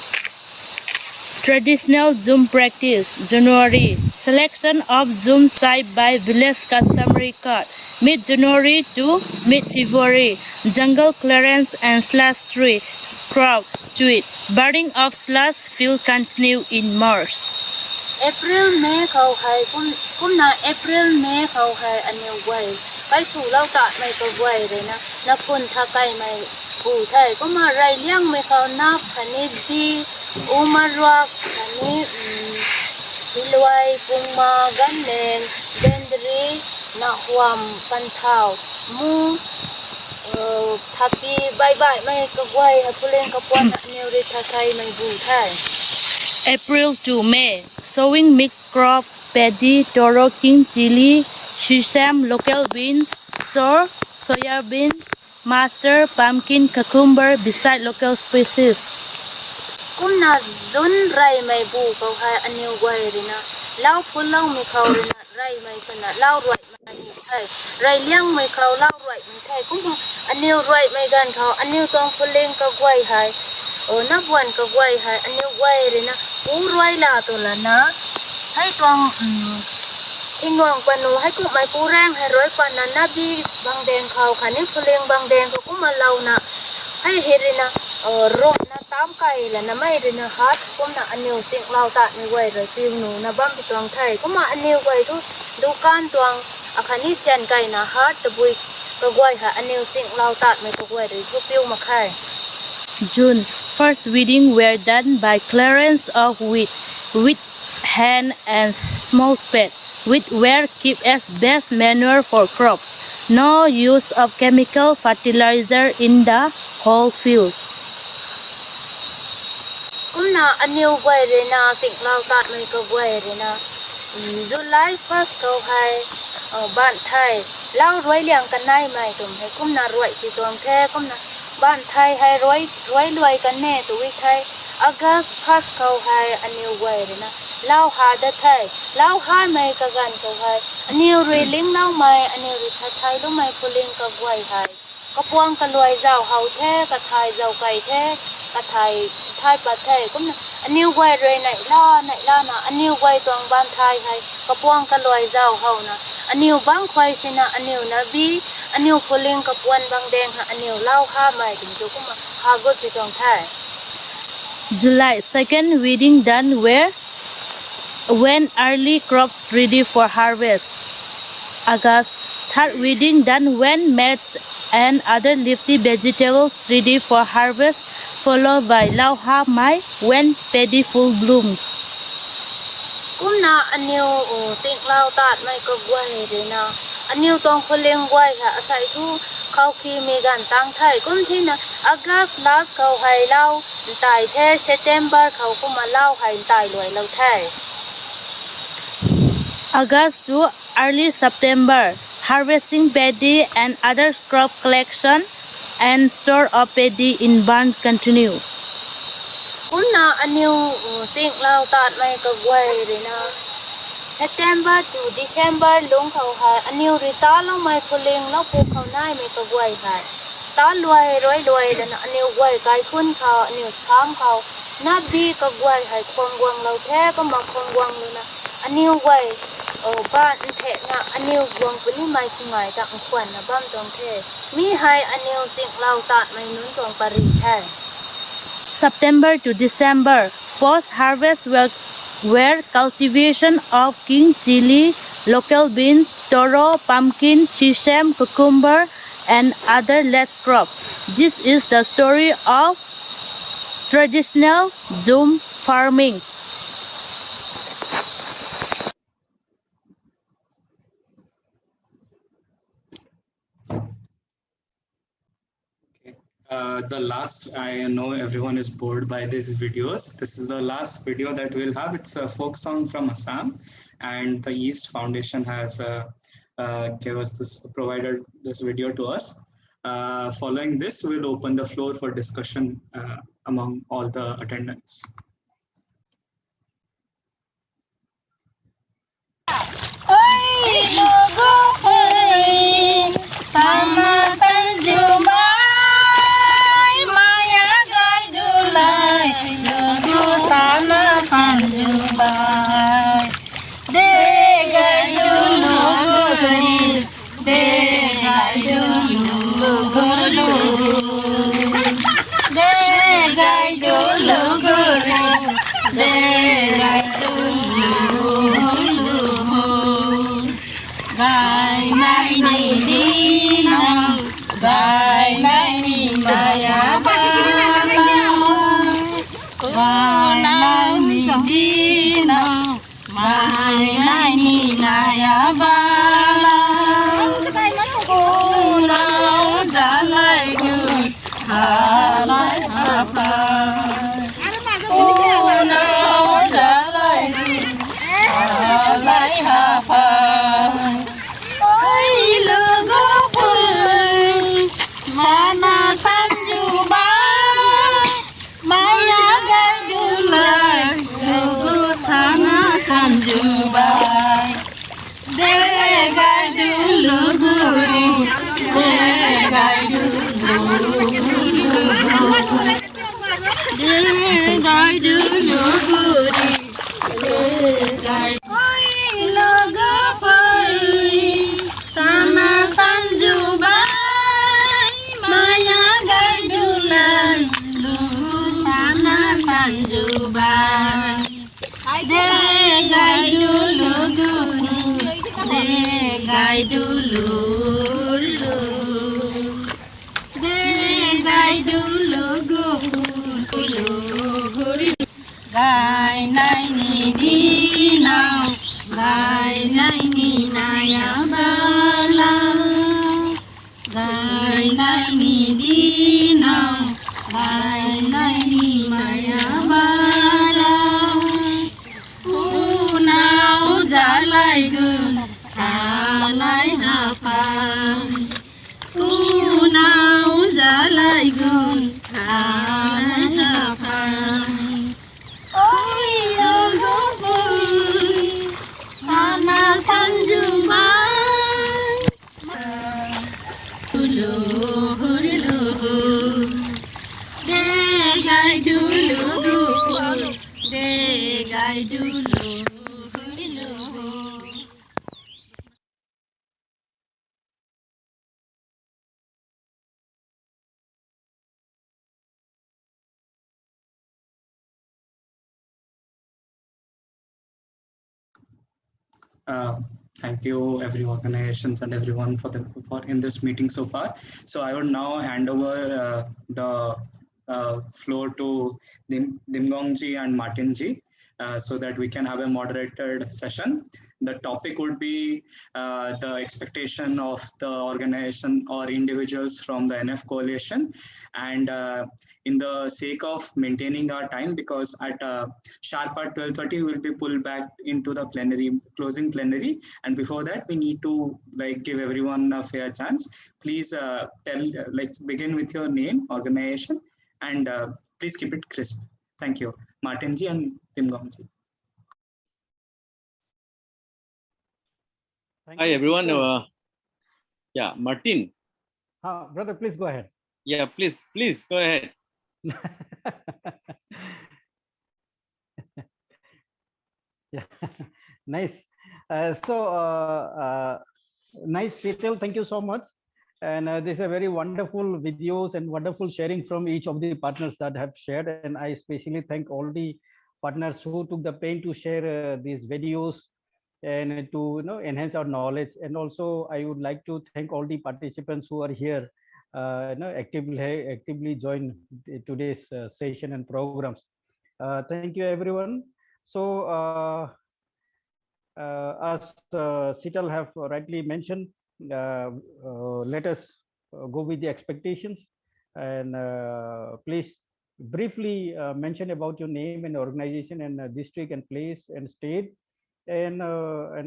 Traditional Zoom practice January selection of Zoom site by village customary card mid-January to mid-February jungle clearance and slash tree scrub tweet burning of slash field continue in March. April May khẩu hay cũng là April May khẩu hay anh yêu quay cái số lao tại mày có quay rồi na phun tha cây mày cụ thể có mà ray liang mày khẩu nắp khani đi umarwak khani hilway puma ganen dendri na huam panthao mu thapi bye mày có quay hay pulen có quan nhiều đi tha cây mày cụ thể. April to May sowing mixed crop paddy, toro, king chili, sesame, local beans, soya bean, mustard, pumpkin, cucumber beside local species. Cũng là dun ray mày bù câu hai anh yêu quay đi na lao phun lao mày khâu đi na ray mày xuân na lao ruột mày thầy ray liang mày khâu lao ruột mày thầy cũng anh yêu ruột mày gan khâu anh yêu tông phun lên câu quay hai nắp buồn câu quay hai anh yêu quay đi na cú ruột là tôi là na ให้ตองอินวงปนูให้กุไม่ปูแรงให้ร้อยปานันนาบีบางแดงเขาค่ะนี่พเลงบางแดงเขาก็มาเล่านะให้เฮรินะรถนะตามไก่แล้วนะไม่เรินะฮัทก็นะอันนิวสิ่งเราตัดในไว้เลยฟิวหนูนะบ้านไปตวงไทยก็มาอันนิวไว้ทุกดูการตวงอาคานี่เซียนไก่นะฮัทตะบุยก็ไว้ค่ะอันนิวสิ่งเราตัดไม่ก็ไว้เลยทุกฟิวมาไข่ June, first weeding were done by clearance of wheat with hand and small spade. Wheat were kept as best manure for crops. No use of chemical fertilizer in the whole field. กุมนาอันนิวไว้เลยนะสิ่งเราตัดไม่ก็ไว้เลยนะ July 1st เขาให้บ้านไทยเล่ารวยเลี้ยงกันได้ไหมตุ่มให้กุมนารวยที่ตวงแท้กุมนาบ้านไทยให้รวยกันแน่ตัววิไทย August 1st เขาให้อันนิวไว้เลยนะเล่าหาได้ไทยเล่าหาไม่ก็กันเขาให้อันนิวรีลิงเล่าไม่อันนิวรีไทยรู้ไหมพูลิงก็ไว้ให้ก็พวงกันรวยเจ้าเฮาแท้กระไทยเจ้าไก่แท้กระไทยปลาไทยกุมนาอันนิวไว้เลยไหนล่านะอันนิวไว้ตวงบ้านไทยให้ก็พวงกันรวยเจ้าเฮานะอันนิวบางควายสินะอันนิวนะบีอันนิวพูลิงกับวันบางแดงอันนิวเล่าหาไม่ถึงจุกุมาหาก็ที่ตวงไทย July, second weeding done when early crops ready for harvest. August, third weeding done when maize and other leafy vegetables ready for harvest, followed by lau ha mai when paddy full blooms. กุมนาอันนิวสิ่งเราตัดไม่ก็ไว้เลยนะอันนิวต้องพูลิงไว้ค่ะอาศัยทุเขาคีมีกันตั้งไทยกุมที่นะ August last เขาให้เล่าตายแท้ September เขาก็มาเล่าให้ตายรวยเราแท้ August to early September, harvesting paddy and other crop collection and store of paddy in barn continue. กุมนาอันนิวสิ่งเราตัดไม่ก็ไว้เลยนะ September to December ลุงเขาให้อันนิวริตาเราไม่พูลิงเราปลูกเขาได้ไม่ก็ไว้ให้ตารวยแล้วนะอันนิวไว้ไก่คุ้นเขาอันนิวช้างเขานับบีก็ไว้ให้ควงวงเราแท้ก็มาควงวงเลยนะอันนิวไว้บ้านแท้นะอันนิววงเป็นนี่ไม่คุ้มไงต่างควันนะบ้านตรงแท้มีให้อันนิวสิ่งเราตัดไม่นุ่นตรงปริแท้ September to December, post-harvest were cultivation of king chili, local beans, toro, pumpkin, sesame, cucumber, and other lettuce crops. This is the story of traditional Zoom farming. The last, I know everyone is bored by these videos. This is the last video that we'll have. It's a folk song from Assam, and the East Foundation has provided this video to us. Following this, we'll open the floor for discussion among all the attendants. Sanjubai, sanjuban de gai dulu guru de gai dulu de gai dulu guru gai nai ni di nào gai nai ni naya bala gai nai ni di nào gai nai ni maya bala u nào za lai gun ha lai ha pa u nào za lai gun ha lai ha pa ôi go vui sana sanjuban dulu dulu de gai dulu de gai dulu dulu Thank you, every organizations and everyone for in this meeting so far. So I would now hand over the floor to Dimgong ji and Martin ji, so that we can have a moderated session. The topic would be the expectation of the organization or individuals from the NF coalition. And in the sake of maintaining our time, because at sharp at 12:30 we'll be pulled back into the plenary, closing plenary, and before that we need to give everyone a fair chance. Please let's begin with your name, organization, and please keep it crisp. Thank you, Martin ji and Timgong ji. Hi everyone. Yeah, Martin. Brother, please go ahead. Yeah, please go ahead. Yeah, nice. Nice, Sheetal. Thank you so much. And these are very wonderful videos and wonderful sharing from each of the partners that have shared. And I especially thank all the partners who took the pain to share these videos and to enhance our knowledge. And also, I would like to thank all the participants who are here, actively join today's session and programs. Thank you, everyone. So, as Sheetal have rightly mentioned, let us go with the expectations, and please briefly mention about your name and organization and district and place and state, and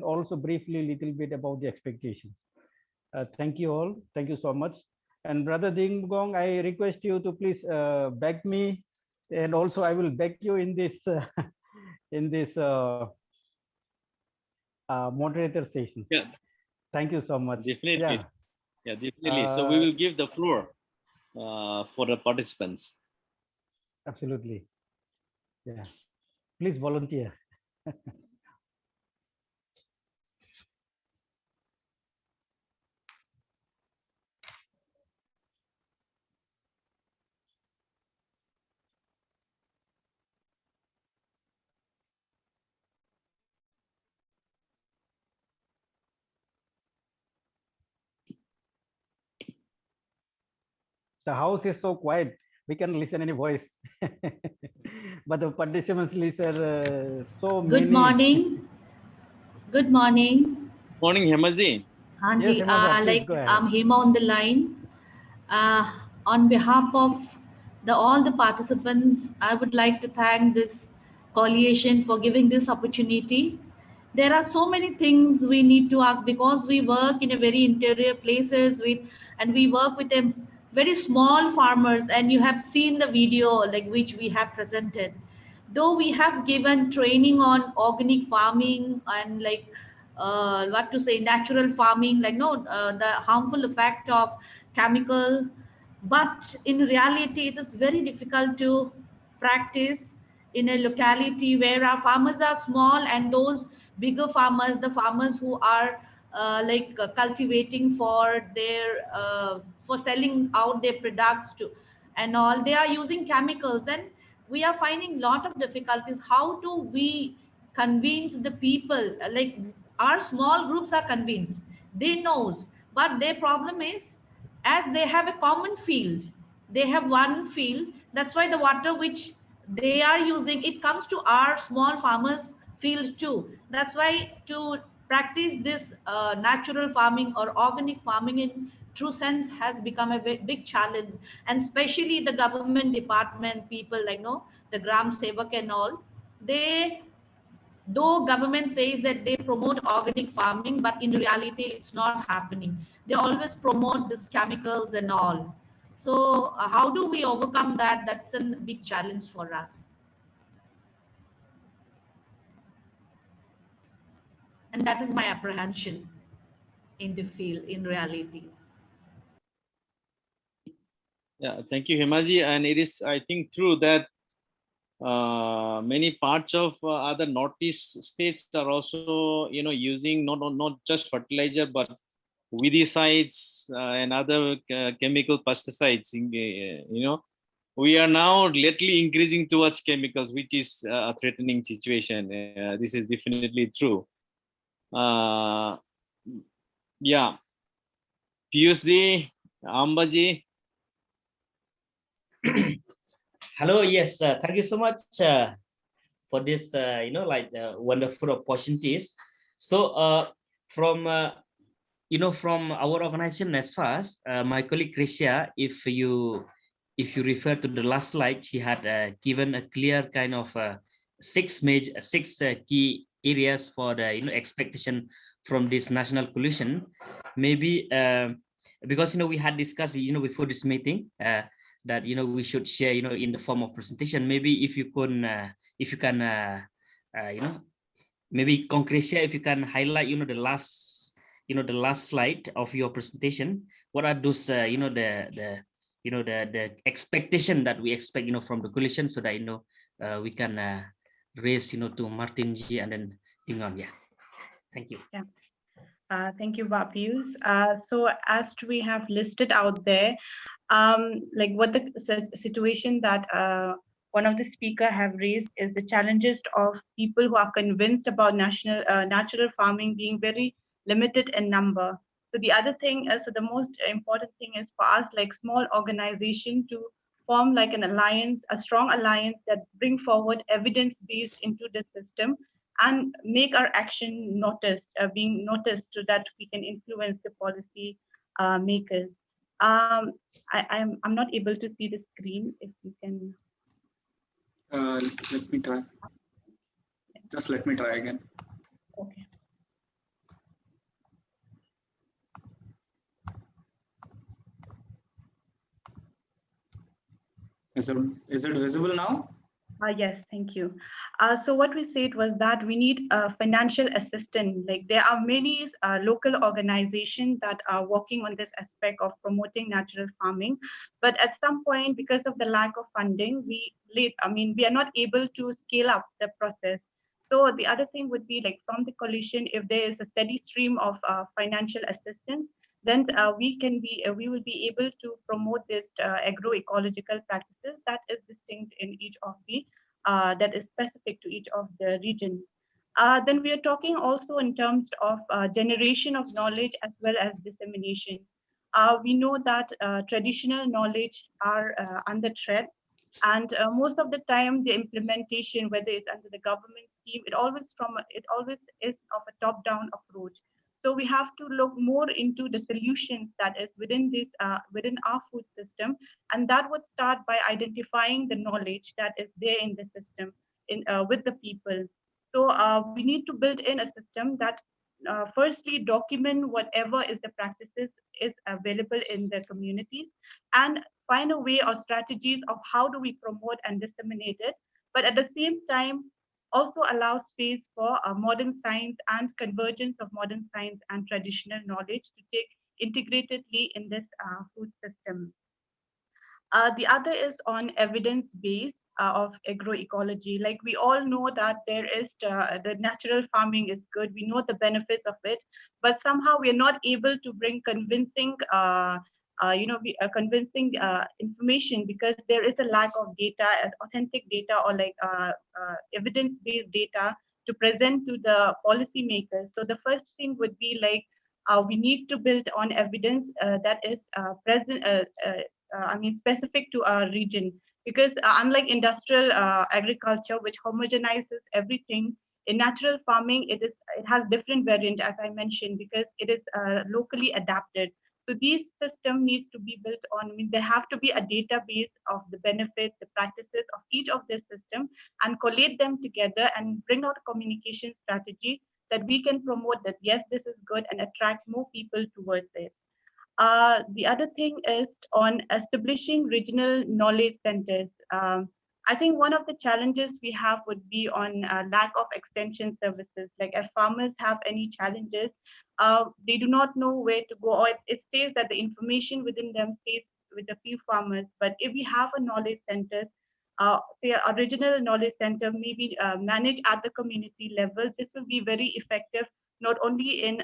also briefly little bit about the expectations. Thank you all. Thank you so much. And Brother Dingong, I request you to please back me, and also I will back you in this in this moderator session. Yeah. Thank you so much. Definitely. Yeah, definitely. So we will give the floor for the participants. Absolutely. Yeah. Please volunteer. The house is so quiet, we can listen any voice. But the participants listen so many. Good morning. Good morning. Morning, Hemaji. Yes, Hemaza, please go ahead. I'm Hema on the line. On behalf of all the participants, I would like to thank this coalition for giving this opportunity. There are so many things we need to ask, because we work in a very interior places and we work with them very small farmers, and you have seen the video which we have presented. Though we have given training on organic farming and what to say, natural farming, the harmful effect of chemical, but in reality it is very difficult to practice in a locality where our farmers are small, and those bigger farmers, the farmers who are cultivating for their for selling out their products to and all, they are using chemicals. And we are finding a lot of difficulties. How do we convince the people? Like our small groups are convinced, they knows, but their problem is, as they have a common field, they have one field, that's why the water which they are using, it comes to our small farmers field too. That's why to practice this natural farming or organic farming in true sense has become a big challenge. And especially the government department people, like no, the gram sevak and all, they, though government says that they promote organic farming, but in reality it's not happening. They always promote these chemicals and all. So how do we overcome that? That's a big challenge for us. And that is my apprehension in the field, in realities. Yeah, thank you, Himaji. And it is, I think, true that many parts of other northeast states are also, using not just fertilizer but weedicides and other chemical pesticides. We are now lately increasing towards chemicals, which is a threatening situation. This is definitely true. Yeah, Piyushji, Ambaji. Hello, yes, thank you so much for this, wonderful opportunities. So from from our organization NESFAS, my colleague Krisha, if you refer to the last slide, she had given a clear kind of six key areas for the expectation from this national coalition. Maybe because we had discussed before this meeting that we should share in the form of presentation. Maybe if you can maybe Concretia, if you can highlight the last slide of your presentation. What are those the expectation that we expect from the coalition, so that we can raise to Martin G and then Dingon. Yeah, thank you. Yeah. Thank you, Bapius. So as we have listed out there, like what the situation that one of the speaker have raised is the challenges of people who are convinced about natural farming being very limited in number. So the other thing is, so the most important thing is for us, like small organization, to form like an alliance, a strong alliance that bring forward evidence based into the system and make our action noticed, being noticed, so that we can influence the policy makers. I'm not able to see the screen. If you can. Let me try. Just let me try again. Okay. Is it visible now? Yes, thank you. So what we said was that we need financial assistance. Like there are many local organizations that are working on this aspect of promoting natural farming, but at some point, because of the lack of funding, we are not able to scale up the process. So the other thing would be, like, from the coalition, if there is a steady stream of financial assistance, then we will be able to promote this agroecological practices that is distinct in each of the that is specific to each of the region. Then we are talking also in terms of generation of knowledge as well as dissemination. We know that traditional knowledge are under threat, and most of the time the implementation, whether it's under the government scheme, it always is of a top-down approach. So we have to look more into the solutions that is within this within our food system, and that would start by identifying the knowledge that is there in the system with the people. So we need to build in a system that firstly document whatever is the practices is available in the communities, and find a way or strategies of how do we promote and disseminate it, but at the same time also allow space for modern science and convergence of modern science and traditional knowledge to take integratedly in this food system. The other is on evidence base of agroecology. Like we all know that there is the natural farming is good. We know the benefits of it, but somehow we are not able to bring convincing convincing information, because there is a lack of data, authentic data, or like evidence-based data to present to the policymakers. So the first thing would be like we need to build on evidence that is specific to our region, because unlike industrial agriculture, which homogenizes everything, in natural farming it has different variant, as I mentioned, because it is locally adapted. So these system needs to be built on, there have to be a database of the benefits, the practices of each of this system, and collate them together and bring out a communication strategy that we can promote that, yes, this is good, and attract more people towards it. The other thing is on establishing regional knowledge centers. I think one of the challenges we have would be on lack of extension services. Like if farmers have any challenges, they do not know where to go, or it stays that the information within them stays with a few farmers. But if we have a knowledge centers, say a regional knowledge center, maybe managed at the community level, this will be very effective, not only in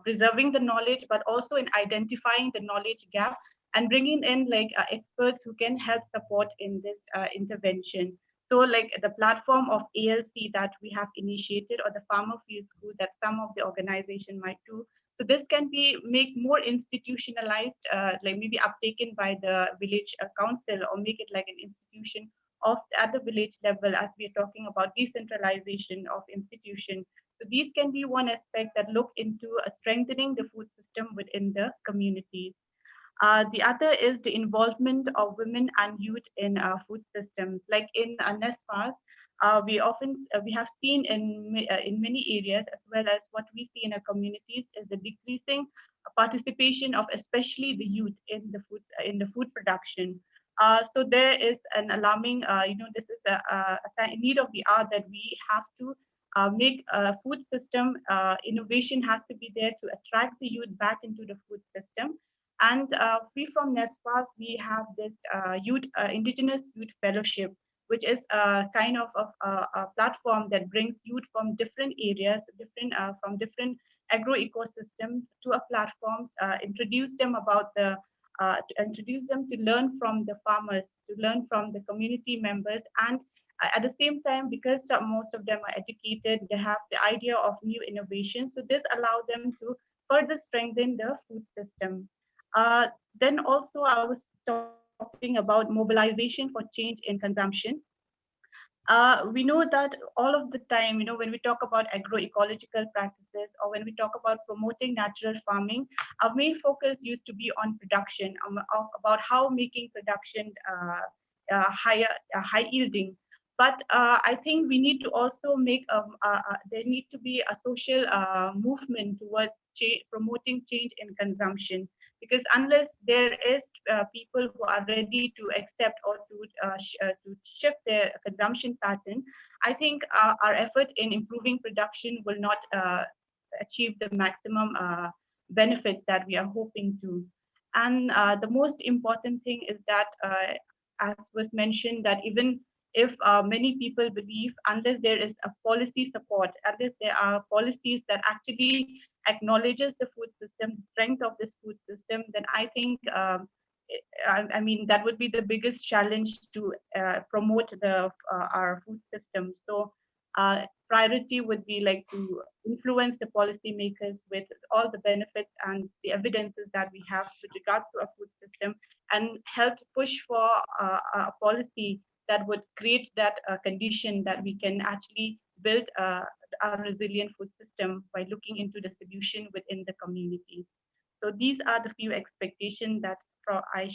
preserving the knowledge, but also in identifying the knowledge gap and bringing in like experts who can help support in this intervention. So like the platform of ALC that we have initiated, or the farmer field school that some of the organization might do. So this can be make more institutionalized, like maybe uptaken by the village council, or make it like an institution of at the village level, as we are talking about decentralization of institution. So these can be one aspect that look into strengthening the food system within the communities. The other is the involvement of women and youth in food systems. Like in NESFAS, we have seen in many areas, as well as what we see in our communities, is the decreasing participation of especially the youth in the food production. So there is an alarming, this is a need of the hour that we have to make a food system innovation has to be there to attract the youth back into the food system. And we from NESFAS, we have this Indigenous Youth Fellowship, which is a kind of a platform that brings youth from different areas, from different agro ecosystems to a platform, introduce them to learn from the farmers, to learn from the community members, and at the same time, because most of them are educated, they have the idea of new innovation. So this allows them to further strengthen the food system. Then also I was talking about mobilization for change in consumption. We know that all of the time, when we talk about agroecological practices, or when we talk about promoting natural farming, our main focus used to be on production, about how making production high yielding. But I think we need to also make there need to be a social movement towards promoting change in consumption, because unless there is people who are ready to accept or to shift their consumption pattern, I think our effort in improving production will not achieve the maximum benefits that we are hoping to. And the most important thing is that, as was mentioned, that even if many people believe, unless there is a policy support, unless there are policies that actually acknowledges the food system, the strength of this food system, then I think, I mean, that would be the biggest challenge to promote our food system. So priority would be like to influence the policymakers with all the benefits and the evidences that we have with regards to our food system, and help push for a policy that would create that condition that we can actually build a resilient food system by looking into the solution within the community. So these are the few expectations that I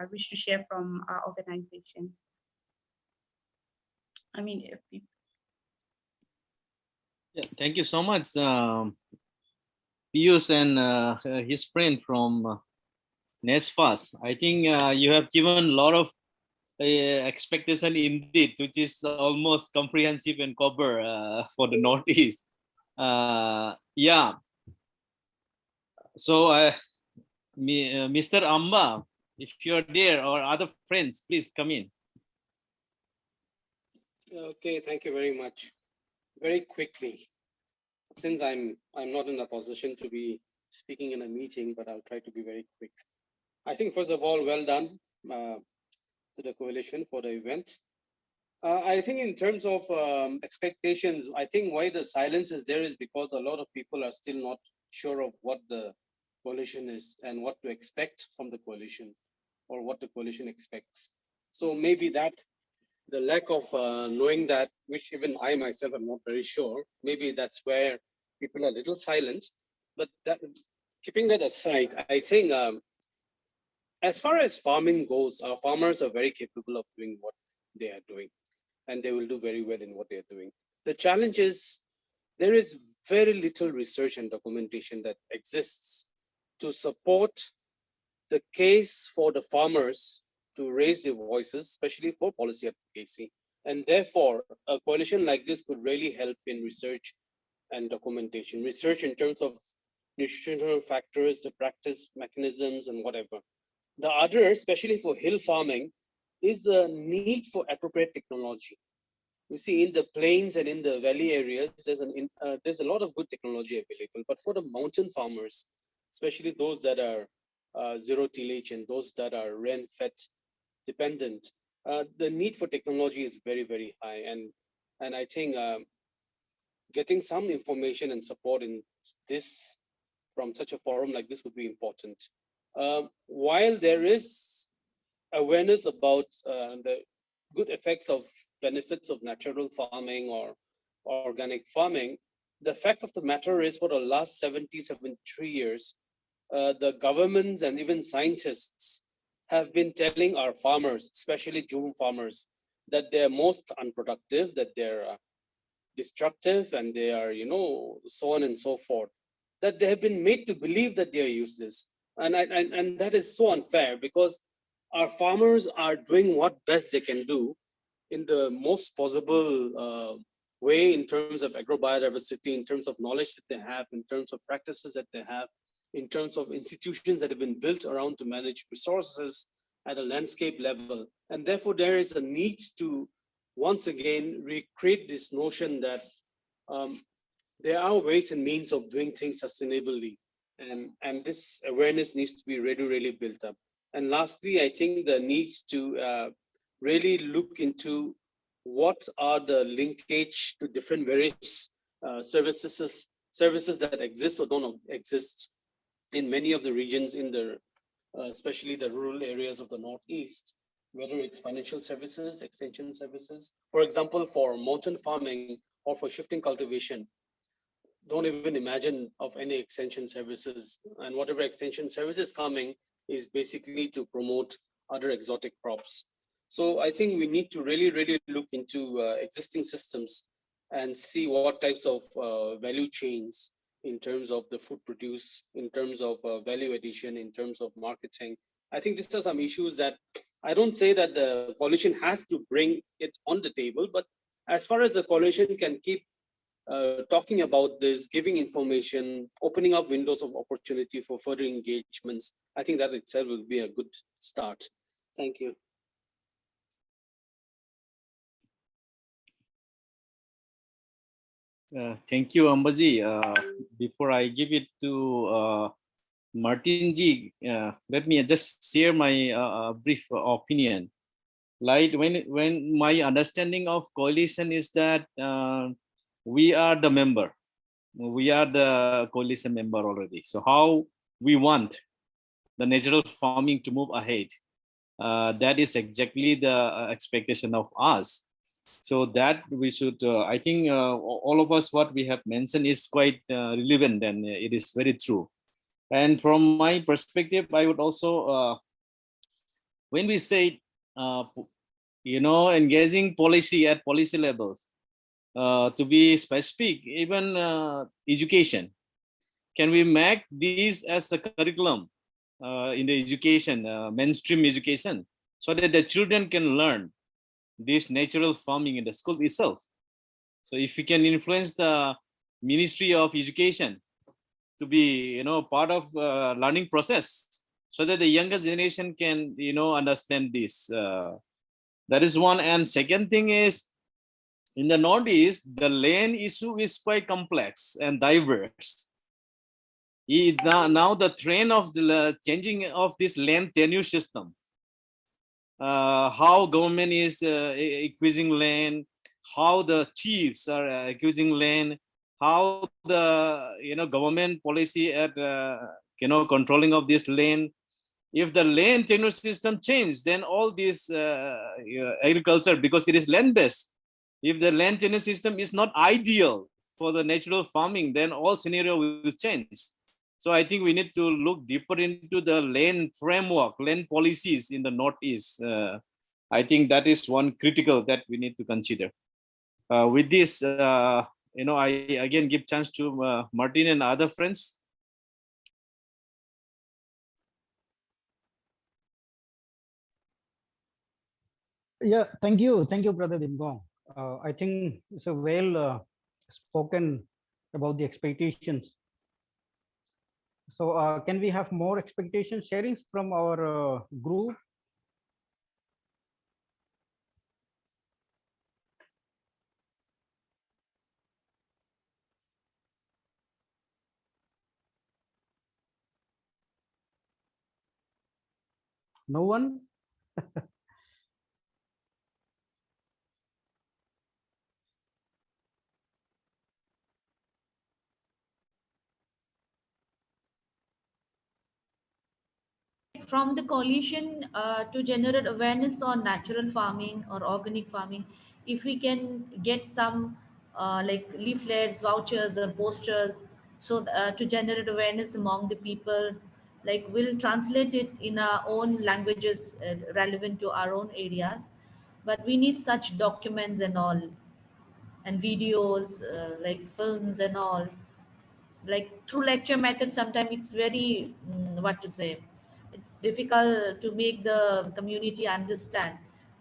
wish to share from our organization. I mean, if people... Yeah, thank you so much, Piyush and his friend from NESFAS. I think you have given a lot of expectation indeed, which is almost comprehensive and cover for the Northeast. Yeah. So, Mr. Amba, if you're there, or other friends, please come in. Okay, thank you very much. Very quickly, since I'm not in a position to be speaking in a meeting, but I'll try to be very quick. I think, first of all, well done to the coalition for the event. I think in terms of expectations, I think why the silence is there is because a lot of people are still not sure of what the coalition is and what to expect from the coalition or what the coalition expects. So maybe that the lack of knowing that, which even I myself am not very sure, maybe that's where people are a little silent. But that, keeping that aside, I think as far as farming goes, our farmers are very capable of doing what they are doing, and they will do very well in what they are doing. The challenge is there is very little research and documentation that exists to support the case for the farmers to raise their voices, especially for policy advocacy. And therefore, a coalition like this could really help in research and documentation. Research in terms of nutritional factors, the practice mechanisms, and whatever. The other, especially for hill farming, is the need for appropriate technology. You see, in the plains and in the valley areas, there's a lot of good technology available. But for the mountain farmers, especially those that are zero tillage and those that are rain-fed dependent, the need for technology is very, very high. And I think getting some information and support in this from such a forum like this would be important. While there is awareness about the good effects of benefits of natural farming or organic farming, the fact of the matter is for the last 73 years, the governments and even scientists have been telling our farmers, especially June farmers, that they're most unproductive, that they're destructive, and they are, so on and so forth, that they have been made to believe that they are useless. And that is so unfair, because our farmers are doing what best they can do in the most possible way in terms of agrobiodiversity, in terms of knowledge that they have, in terms of practices that they have, in terms of institutions that have been built around to manage resources at a landscape level. And therefore, there is a need to, once again, recreate this notion that there are ways and means of doing things sustainably. And this awareness needs to be really, really built up. And lastly, I think the needs to really look into what are the linkage to different various services that exist or don't exist in many of the regions in the, especially the rural areas of the Northeast, whether it's financial services, extension services. For example, for mountain farming or for shifting cultivation, don't even imagine of any extension services, and whatever extension service is coming is basically to promote other exotic crops. So I think we need to really, really look into existing systems and see what types of value chains in terms of the food produced, in terms of value addition, in terms of marketing. I think these are some issues that I don't say that the coalition has to bring it on the table, but as far as the coalition can keep talking about this, giving information, opening up windows of opportunity for further engagements, I think that itself will be a good start. Thank you. Thank you, Ambaji. Before I give it to Martin Ji, let me just share my brief opinion. Like when my understanding of coalition is that we are the member, we are the coalition member already. So how we want the natural farming to move ahead, that is exactly the expectation of us. So that we should, I think all of us, what we have mentioned is quite relevant, and it is very true. And from my perspective, I would also, when we say, engaging policy at policy levels, to be specific, even education, can we make this as a curriculum in the education, mainstream education, so that the children can learn this natural farming in the school itself? So if we can influence the Ministry of Education to be, part of learning process, so that the younger generation can, understand this. That is one. And second thing is, in the Northeast, the land issue is quite complex and diverse. Now the trend of the changing of this land tenure system, how government is acquiring land, how the chiefs are acquiring land, how the government policy at controlling of this land. If the land tenure system change, then all this agriculture, because it is land based, if the land tenure system is not ideal for the natural farming, then all scenario will change. So I think we need to look deeper into the land framework, land policies in the Northeast. I think that is one critical that we need to consider. With this, I again give chance to Martin and other friends. Yeah, thank you, Brother Dimgong. I think it's a well spoken about the expectations. So can we have more expectation sharings from our group? No one? From the coalition to generate awareness on natural farming or organic farming, if we can get some like leaflets, vouchers, or posters, so to generate awareness among the people, like we'll translate it in our own languages relevant to our own areas. But we need such documents and all, and videos, like films and all, like through lecture method sometimes it's very what to say, it's difficult to make the community understand.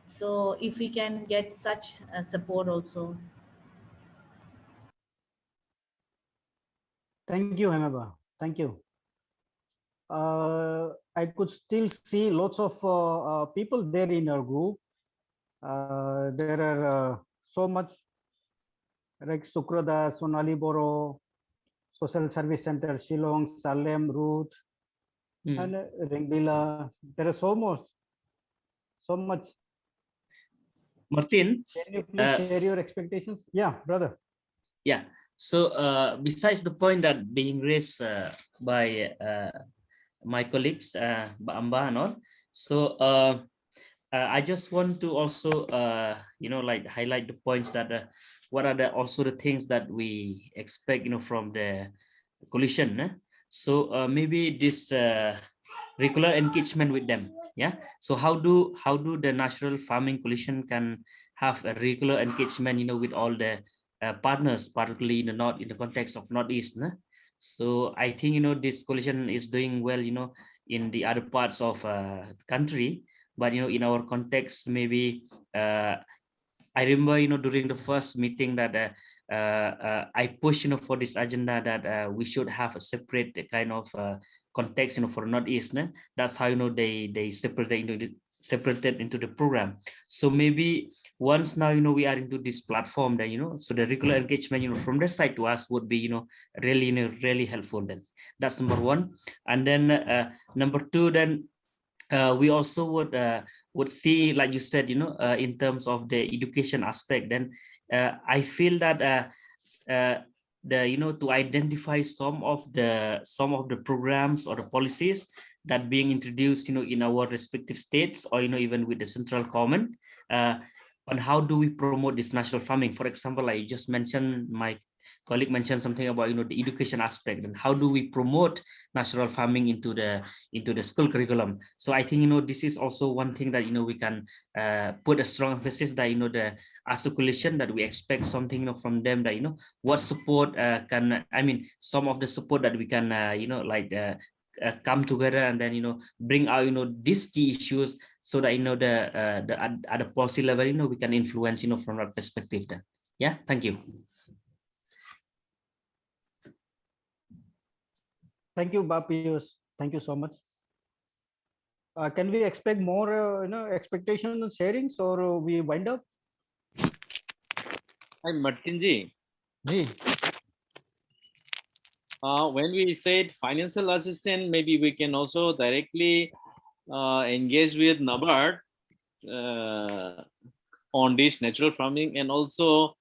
So if we can get such support also. Thank you, Hemaba. Thank you. I could still see lots of people there in our group. There are so much like Sukrada, Sonali Boro, Social Service Center, Shillong, Salem, Ruth, and Ringbila. There are so much. Martin, can you please share your expectations? Yeah, brother. Yeah. So besides the point that being raised by my colleagues, Amba and all, so I just want to also like highlight the points that what are also the things that we expect from the coalition. So maybe this regular engagement with them. Yeah. So how do the National Farming Coalition can have a regular engagement with all the partners, particularly in the north, in the context of Northeast. So I think this coalition is doing well in the other parts of country, but in our context, maybe I remember during the first meeting that I pushed for this agenda that we should have a separate kind of context for Northeast. That's how they separated into the program. So maybe once now we are into this platform, that so the regular engagement from their side to us would be really really helpful. Then that's number one. And then number two, then we also would see, like you said, in terms of the education aspect, then I feel that to identify some of the programs or the policies that being introduced in our respective states, or even with the central government, on how do we promote this national farming. For example, I just mentioned, my colleague mentioned something about the education aspect, and how do we promote natural farming into the school curriculum. So I think this is also one thing that we can put a strong emphasis, that the articulation that we expect something from them, that what support can, I mean, some of the support that we can come together and then bring out these key issues, so that the at the policy level we can influence from our perspective. Then yeah, thank you. Thank you, Bapius. Thank you so much. Can we expect more expectation and sharings, or we wind up? Hi, Martin ji. Ji. when we said financial assistance, maybe we can also directly engage with NABARD on this natural farming, and also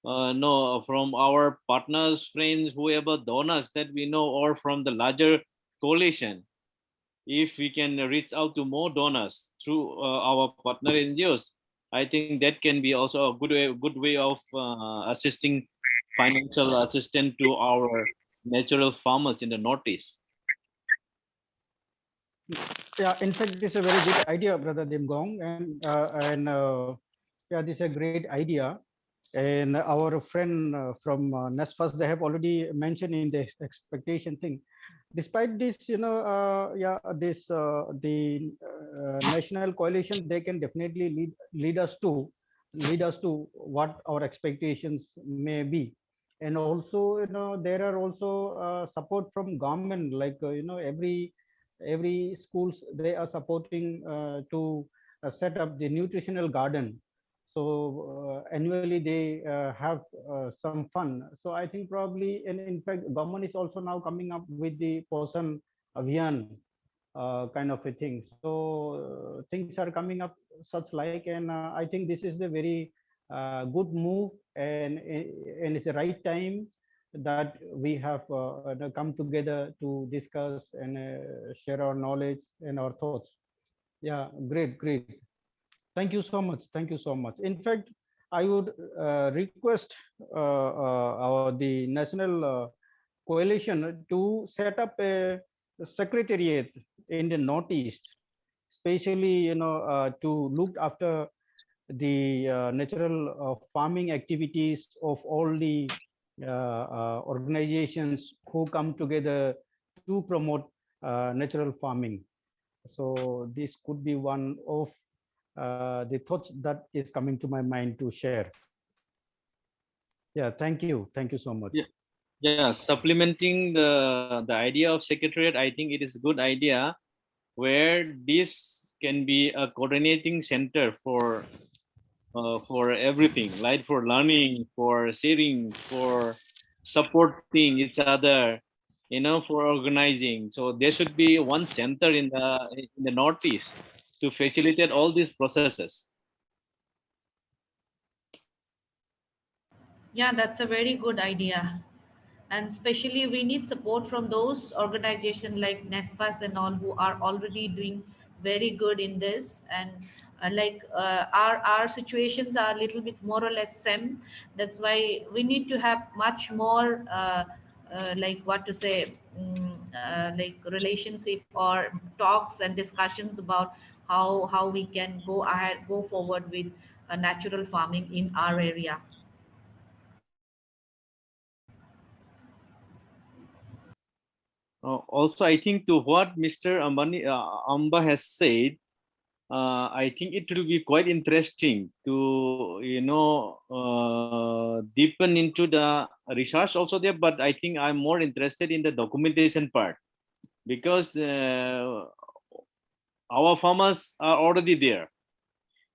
know from our partners, friends, whoever donors that we know, or from the larger coalition, if we can reach out to more donors through our partner NGOs, I think that can be also a good way of assisting financial assistance to our natural farmers in the Northeast. Yeah, in fact, it's a very good idea, Brother Dimgong, and yeah, this is a great idea. And our friend from NESFAS, they have already mentioned in the expectation thing. Despite this, yeah, the national coalition, they can definitely lead us to what our expectations may be. And also, there are also support from government, like every schools, they are supporting to set up the nutritional garden. So annually they have some fun. So I think probably, and in fact, government is also now coming up with the Posan Abhiyan kind of a thing. So things are coming up such like, and I think this is the very good move, and it's the right time that we have come together to discuss and share our knowledge and our thoughts. Yeah, great. Thank you so much. Thank you so much. In fact, I would request the national coalition to set up a secretariat in the Northeast, especially to look after the natural farming activities of all the organizations who come together to promote natural farming. So this could be one of the thoughts that is coming to my mind to share. Yeah, thank you so much. Yeah, supplementing the idea of secretariat, I think it is a good idea where this can be a coordinating center for everything, like for learning, for sharing, for supporting each other, for organizing. So there should be one center in the Northeast to facilitate all these processes. Yeah, that's a very good idea. And especially we need support from those organizations like NESFAS and all who are already doing very good in this. And our situations are a little bit more or less same. That's why we need to have much more like what to say, like relationship or talks and discussions about how we can go ahead, go forward with natural farming in our area. Also, I think to what Mr. Amba has said, I think it will be quite interesting to deepen into the research also there. But I think I'm more interested in the documentation part, because our farmers are already there,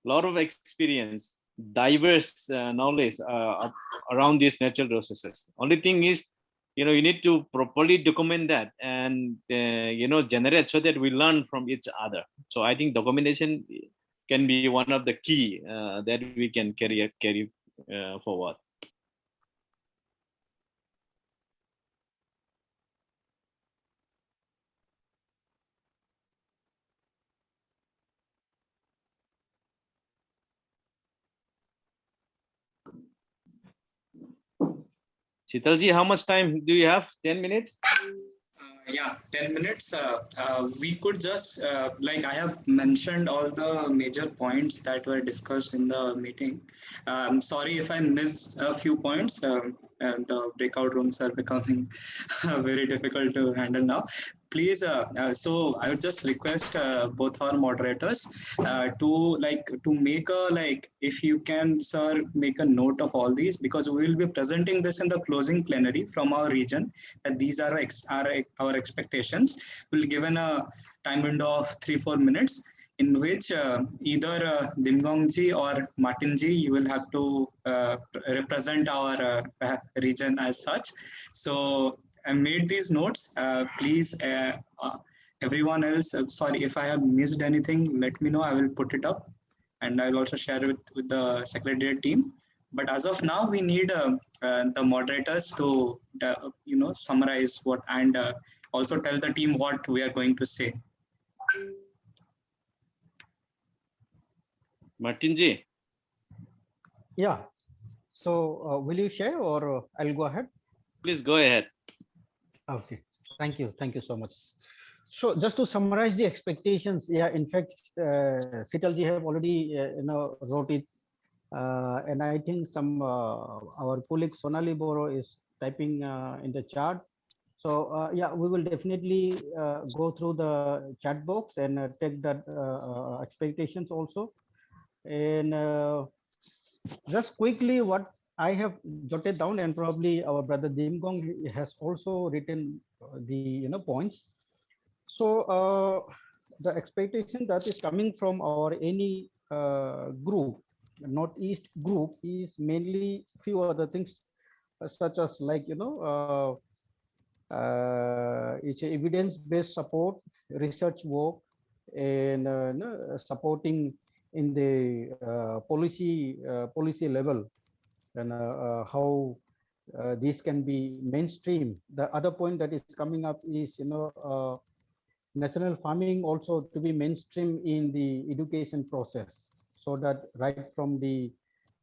a lot of experience, diverse knowledge around these natural resources. Only thing is, you need to properly document that and generate so that we learn from each other. So I think documentation can be one of the key that we can carry forward. Chitalji, how much time do you have? 10 minutes? Yeah, 10 minutes. We could just, like I have mentioned all the major points that were discussed in the meeting. I'm sorry if I missed a few points. And the breakout rooms are becoming very difficult to handle now. Please, so I would just request both our moderators to make a, if you can, sir, make a note of all these, because we will be presenting this in the closing plenary from our region, that these are our expectations. We'll given a time window of 3-4 minutes, in which either Dimgongji or Martinji, you will have to represent our region as such. So made these notes. Please, everyone else, sorry if I have missed anything, let me know. I will put it up, and I will also share it with the secretariat team. But as of now, we need the moderators to summarize what and also tell the team what we are going to say. Martin ji. Yeah. So will you share or I'll go ahead? Please go ahead. Okay. Thank you. Thank you so much. So just to summarize the expectations, yeah, in fact, Sitalji have already wrote it, and I think some our colleague Sonali Boro is typing in the chat. So yeah, we will definitely go through the chat box and take that expectations also. And just quickly, what I have jotted down, and probably our brother Dimgong has also written the points. So the expectation that is coming from our any group, Northeast group, is mainly few other things such as like it's evidence-based support, research work, and supporting in the policy level, and how this can be mainstream. The other point that is coming up is national farming also to be mainstream in the education process, so that right from the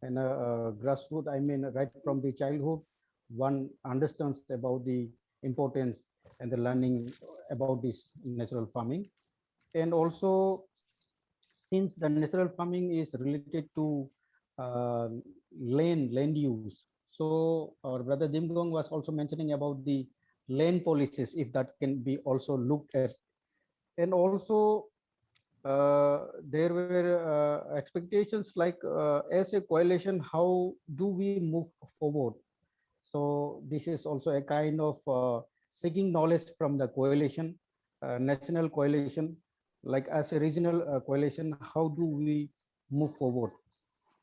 grassroots, I mean right from the childhood, one understands about the importance and the learning about this natural farming. And also, since the natural farming is related to uh, land use, so our brother Dimgong was also mentioning about the land policies, if that can be also looked at. And also there were expectations like as a coalition, how do we move forward? So this is also a kind of seeking knowledge from the coalition, national coalition, like as a regional coalition, how do we move forward?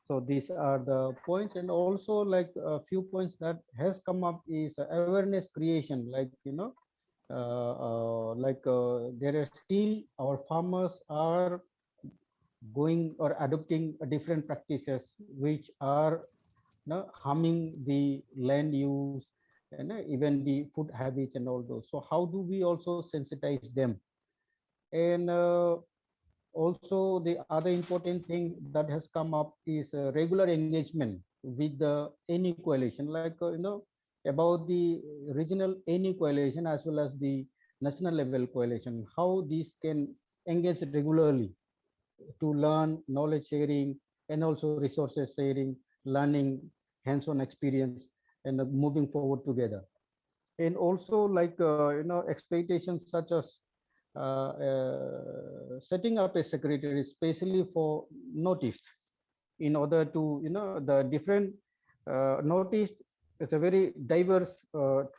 So these are the points. And also like a few points that has come up is awareness creation, like there are still our farmers are going or adopting different practices which are harming the land use and even the food habits and all those. So how do we also sensitize them? And also the other important thing that has come up is regular engagement with the any coalition, like about the regional any coalition as well as the national level coalition, how these can engage regularly to learn knowledge sharing and also resources sharing, learning, hands-on experience, and moving forward together. And also like expectations such as setting up a secretary especially for Northeast, in order to the different Northeast is a very diverse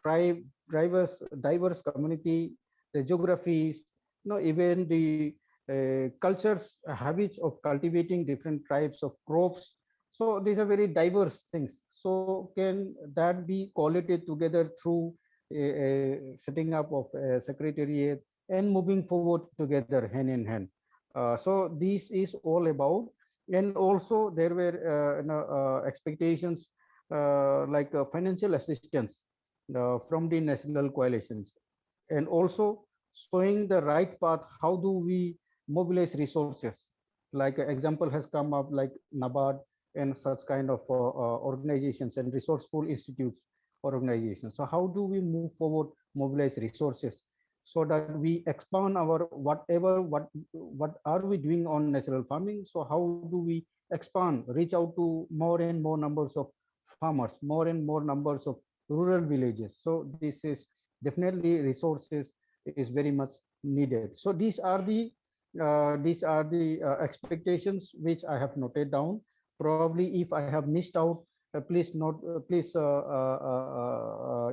tribe, diverse community, the geographies, even the cultures, habits of cultivating different types of crops. So these are very diverse things. So can that be collated together through a setting up of a secretariat and moving forward together hand in hand? So this is all about. And also there were expectations like financial assistance from the national coalitions, and also showing the right path. How do we mobilize resources? Like example has come up like NABARD and such kind of organizations and resourceful institutes or organizations. So how do we move forward, mobilize resources so that we expand our whatever what are we doing on natural farming? So how do we expand, reach out to more and more numbers of farmers, more and more numbers of rural villages? So this is definitely resources is very much needed. So these are the expectations which I have noted down. Probably if I have missed out, please note, please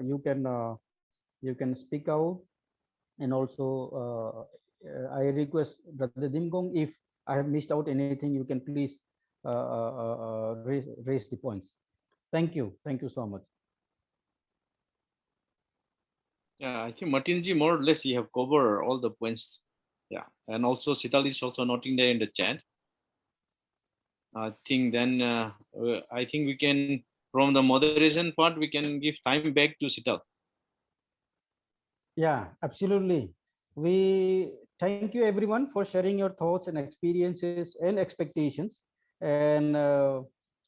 you can speak out. And also I request Brother Dimgong, if I have missed out anything, you can please raise the points. Thank you so much. Yeah, I think Martinji more or less you have covered all the points. Yeah, and also Sital is also noting there in the chat. I think then I think we can, from the moderation part, we can give time back to Sital. Yeah, absolutely. We thank you everyone for sharing your thoughts and experiences and expectations. And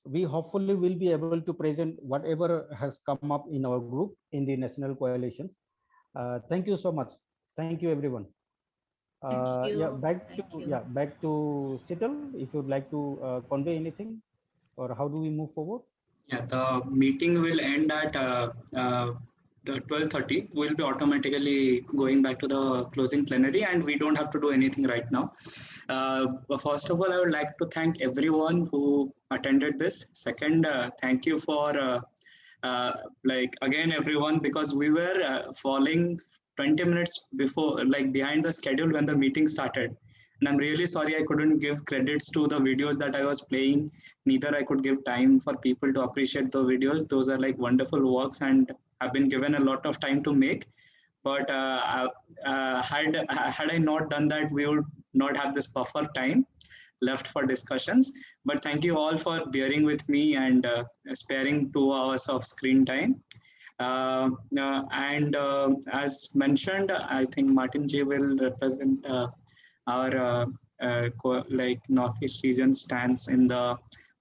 we hopefully will be able to present whatever has come up in our group in the national coalitions. Thank you so much. Thank you everyone. Yeah, back to Sital, if you'd like to convey anything, or how do we move forward? Yeah, the meeting will end at the 12:30. We'll be automatically going back to the closing plenary, and we don't have to do anything right now. But first of all, I would like to thank everyone who attended this. Second, thank you for like again everyone, because we were falling 20 minutes before, like behind the schedule when the meeting started. And I'm really sorry I couldn't give credits to the videos that I was playing. Neither I could give time for people to appreciate the videos. Those are like wonderful works and have been given a lot of time to make. But had I not done that, we would not have this buffer time left for discussions. But thank you all for bearing with me and sparing 2 hours of screen time. And as mentioned, I think Martin J will represent our like Northeast region stance in the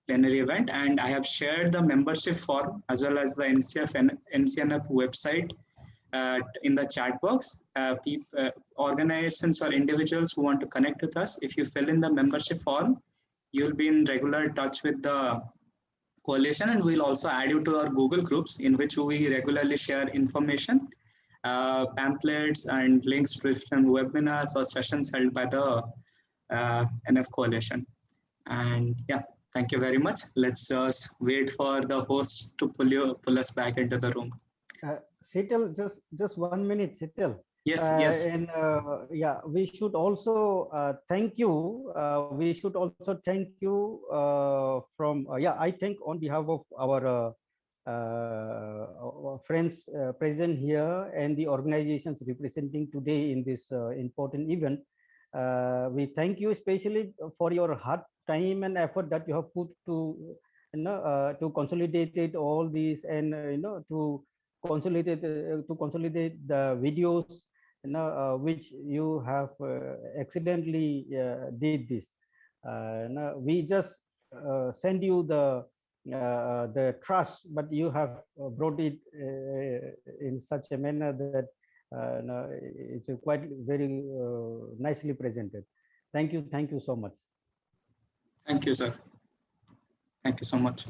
plenary event. And I have shared the membership form as well as the NCNF website in the chat box. Organizations or individuals who want to connect with us, if you fill in the membership form, you'll be in regular touch with the coalition, and we'll also add you to our Google groups in which we regularly share information, pamphlets and links to different webinars or sessions held by the NF coalition. And yeah, thank you very much. Let's just wait for the host to pull us back into the room. Sital, just 1 minute, Sital. Yes, yes. And yeah, we should also thank you. We should also thank you from, yeah, I think on behalf of our friends present here and the organizations representing today in this important event. We thank you especially for your hard time and effort that you have put to consolidate all these and to consolidate the videos which you have accidentally did this. We just send you the trust, but you have brought it in such a manner that it's quite very nicely presented. Thank you so much. Thank you, sir. Thank you so much.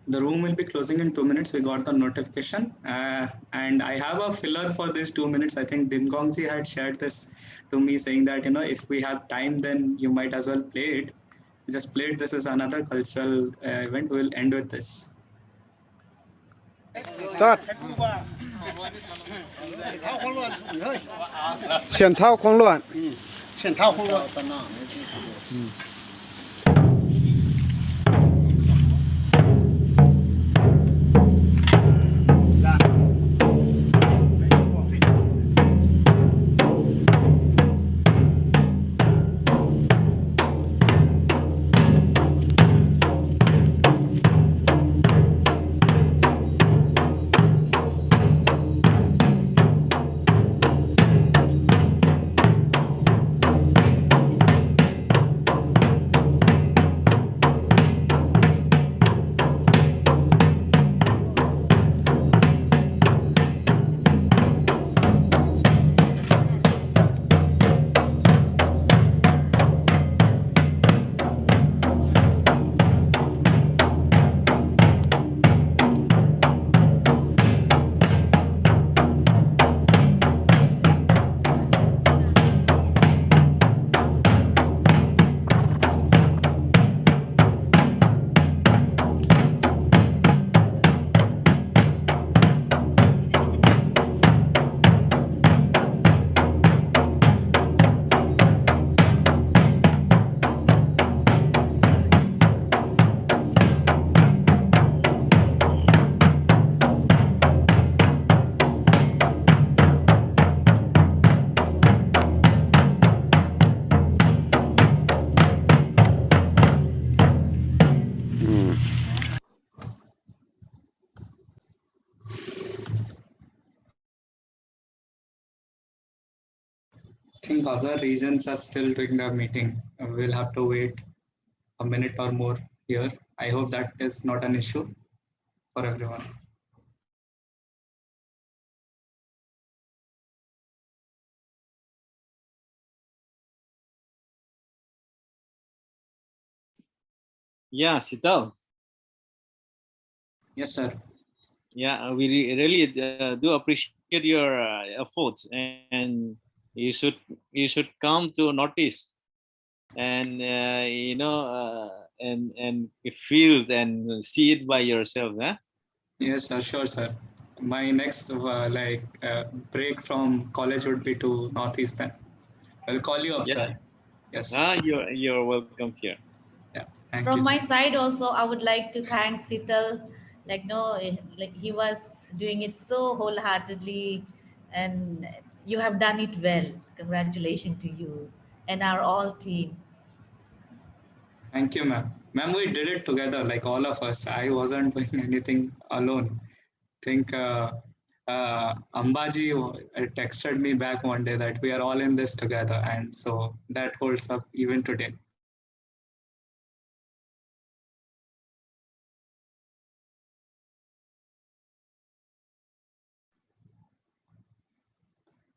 The room will be closing in 2 minutes. We got the notification, and I have a filler for this 2 minutes. I think Dimgongji had shared this to me, saying that if we have time, then you might as well play it. Just play it. This is another cultural event. We'll end with this. Start. 选套狂乱，选套狂乱。think other regions are still doing the meeting. We'll have to wait a minute or more here. I hope that is not an issue for everyone. Yeah, Sital. Yes, sir. Yeah, we really do appreciate your efforts, and you should come to notice and and feel and see it by yourself. Eh? Yes, sir. Sure, sir. My next break from college would be to Northeast then. I'll call you up, Yeah. sir. Yes. You're welcome here. Yeah. Thank From you. my Sir. side also, I would like to thank Sital. Like no, like he was doing it so wholeheartedly, and you have done it well. Congratulations to you and our all team. Thank you, ma'am. Ma'am, we did it together, like all of us. I wasn't doing anything alone. Think Ambaji texted me back one day that we are all in this together, and so that holds up even today.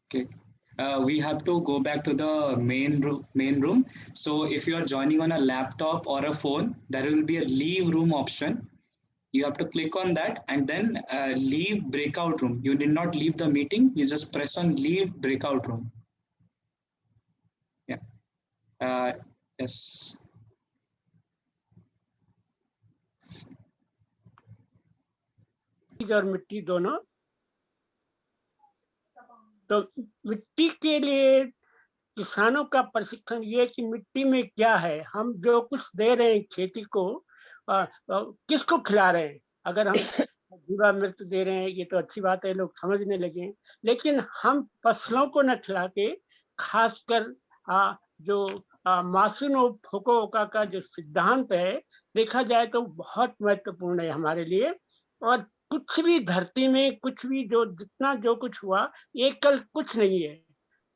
Okay. We have to go back to the main room. So if you are joining on a laptop or a phone, there will be a leave room option. You have to click on that and then leave breakout room. You did not leave the meeting. You just press on leave breakout room. Yeah. Yes. और मिट्टी दोनों, तो मिट्टी के लिए किसानों का प्रशिक्षण ये कि मिट्टी में क्या है, हम जो कुछ दे रहे हैं खेती को किसको खिला रहे हैं। अगर हम जीवामृत दे रहे हैं ये तो अच्छी बात है, लोग समझने लगे, लेकिन हम फसलों को न खिला के खासकर जो मासुनो फुकुओका का जो सिद्धांत है देखा जाए तो बहुत महत्वपूर्ण है हमारे लिए। और कुछ भी धरती में कुछ भी जो जितना जो कुछ हुआ एकल कुछ नहीं है,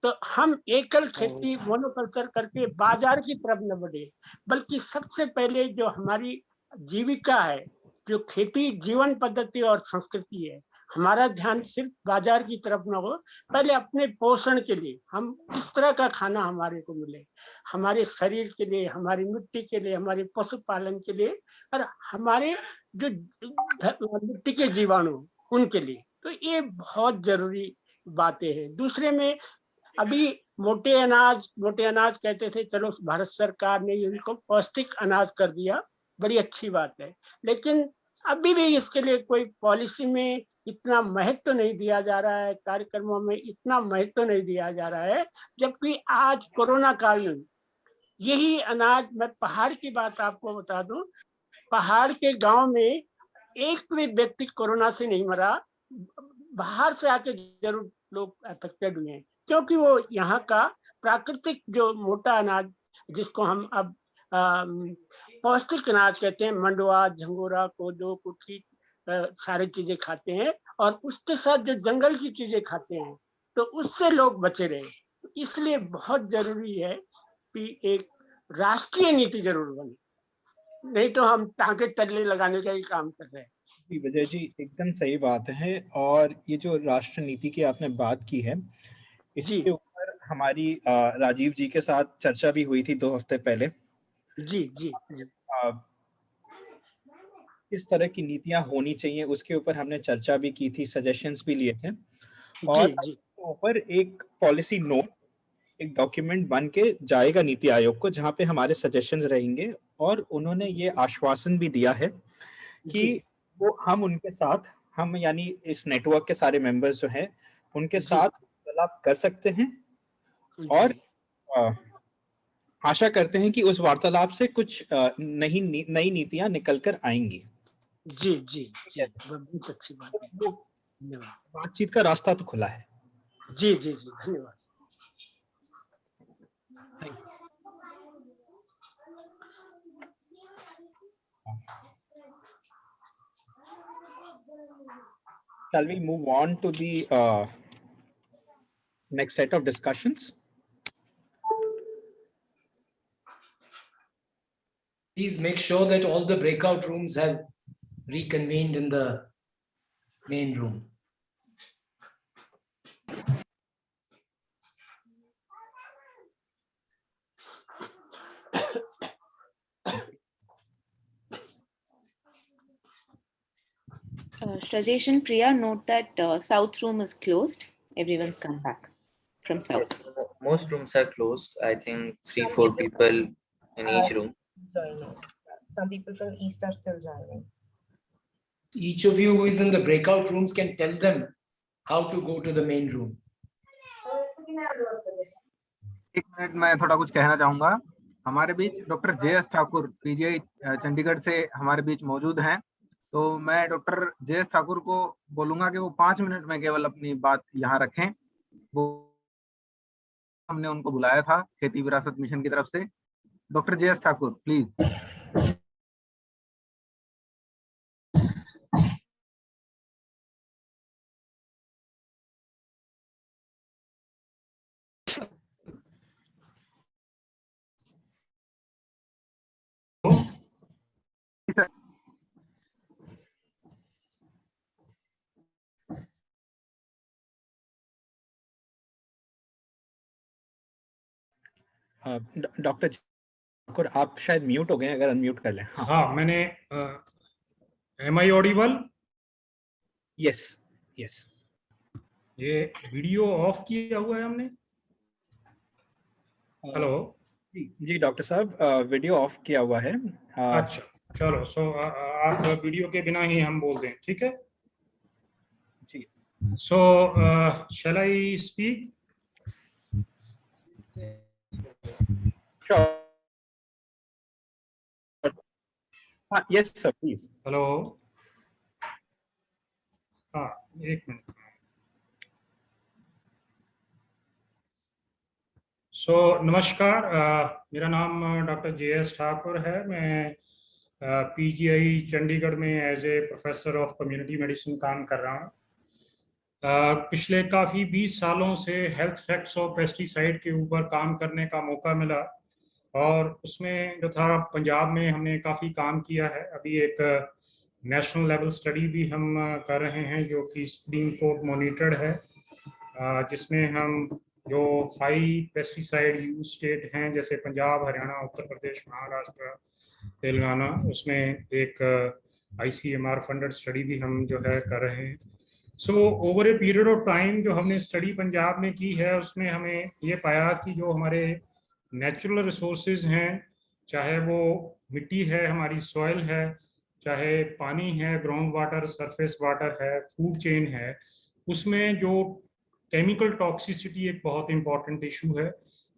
तो हम एकल खेती मोनोकल्चर करके बाजार की तरफ न बढ़े, बल्कि सबसे पहले जो हमारी जीविका है, जो खेती जीवन पद्धति और संस्कृति है, हमारा ध्यान सिर्फ बाजार की तरफ न हो, पहले अपने पोषण के लिए हम किस तरह का खाना हमारे को मिले, हमारे शरीर के लिए, हमारी मिट्टी के लिए, हमारे पशुपालन के लिए और हमारे जो मिट्टी के जीवाणु उनके लिए, तो ये बहुत जरूरी बातें हैं। दूसरे में अभी मोटे अनाज कहते थे, चलो भारत सरकार ने इनको पौष्टिक अनाज कर दिया, बड़ी अच्छी बात है, लेकिन अभी भी इसके लिए कोई पॉलिसी में इतना महत्व नहीं दिया जा रहा है, कार्यक्रमों में इतना महत्व नहीं दिया जा रहा है, जबकि आज कोरोना काल में यही अनाज, मैं पहाड़ की बात आपको बता दूं, पहाड़ के गांव में एक भी व्यक्ति कोरोना से नहीं मरा, बाहर से आके जरूर लोग अफेक्टेड हुए हैं, क्योंकि वो यहाँ का प्राकृतिक जो मोटा अनाज जिसको हम अब पौष्टिक अनाज कहते हैं, मंडवा, झंगोरा, कोदो, कुटकी सारी चीजें खाते हैं, और उसके साथ जो जंगल की चीजें खाते हैं, तो उससे लोग बचे रहे। इसलिए बहुत जरूरी है कि एक राष्ट्रीय नीति जरूर बने, नहीं तो हम टांगे टल्ले लगाने का ही काम कर रहे हैं। जी विजय जी, एकदम सही बात है। और ये जो राष्ट्र नीति की आपने बात की है, इसके ऊपर हमारी राजीव जी के साथ चर्चा भी हुई थी 2 हफ्ते पहले। जी जी जी। किस तरह की नीतियां होनी चाहिए उसके ऊपर हमने चर्चा भी की थी, सजेशंस भी लिए थे, और इसके ऊपर एक पॉलिसी नोट, एक डॉक्यूमेंट बन के जाएगा नीति आयोग को, जहां पे हमारे सजेशंस रहेंगे। और उन्होंने ये आश्वासन भी दिया है कि वो हम उनके साथ, हम यानी इस नेटवर्क के सारे मेंबर्स जो हैं उनके साथ वार्तालाप कर सकते हैं, और आशा करते हैं कि उस वार्तालाप से कुछ नई नीतियां निकल कर आएंगी। जी जी जी, बहुत अच्छी बात है, धन्यवाद। बातचीत का रास्ता तो खुला है। जी जी जी, धन्यवाद। Shall we move on to the next set of discussions? please make sure that all the breakout rooms have reconvened in the main room. Shajesh and Priya, note that South room is closed. Everyone's come back from South. Most rooms are closed. I think 3-4 people in each room. Joining. Some people from East are still joining. Each of you who is in the breakout rooms can tell them how to go to the main room. एक minute मैं थोड़ा कुछ कहना चाहूंगा। हमारे बीच doctor J S. Thakur PGI Chandigarh से हमारे बीच मौजूद हैं। तो मैं डॉक्टर जे.एस. ठाकुर को बोलूंगा कि वो 5 मिनट में केवल अपनी बात यहाँ रखें। वो हमने उनको बुलाया था खेती विरासत मिशन की तरफ से। Doctor J S. Thakur please. Doctor Thakur आप शायद म्यूट हो गए, अगर अनम्यूट कर लें। हाँ मैंने am I audible? Yes yes. ये वीडियो ऑफ किया हुआ है हमने। हेलो जी डॉक्टर साहब वीडियो ऑफ किया हुआ है। अच्छा चलो, सो आप वीडियो के बिना ही हम बोल दें, ठीक है जी। So shall I speak? Yes sir please. Hello हाँ एक मिनट। सो नमस्कार, मेरा नाम डॉक्टर जे.एस. ठाकुर है। मैं पीजीआई चंडीगढ़ में as a professor of community medicine काम कर रहा हूँ। पिछले काफ़ी 20 सालों से हेल्थ फैक्ट्स और पेस्टिसाइड के ऊपर काम करने का मौका मिला, और उसमें जो था पंजाब में हमने काफ़ी काम किया है। अभी एक नेशनल लेवल स्टडी भी हम कर रहे हैं जो कि सुप्रीम कोर्ट मॉनिटर्ड है, जिसमें हम जो हाई पेस्टिसाइड यूज स्टेट हैं जैसे पंजाब, हरियाणा, उत्तर प्रदेश, महाराष्ट्र, तेलंगाना, उसमें एक ICMR फंडेड स्टडी भी हम जो है कर रहे हैं। So over a period of time जो हमने स्टडी पंजाब में की है, उसमें हमें ये पाया कि जो हमारे नेचुरल रिसोर्सेज हैं, चाहे वो मिट्टी है, हमारी सॉइल है, चाहे पानी है, ग्राउंड वाटर, सरफेस वाटर है, फूड चेन है, उसमें जो केमिकल टॉक्सिसिटी एक बहुत इंपॉर्टेंट इशू है,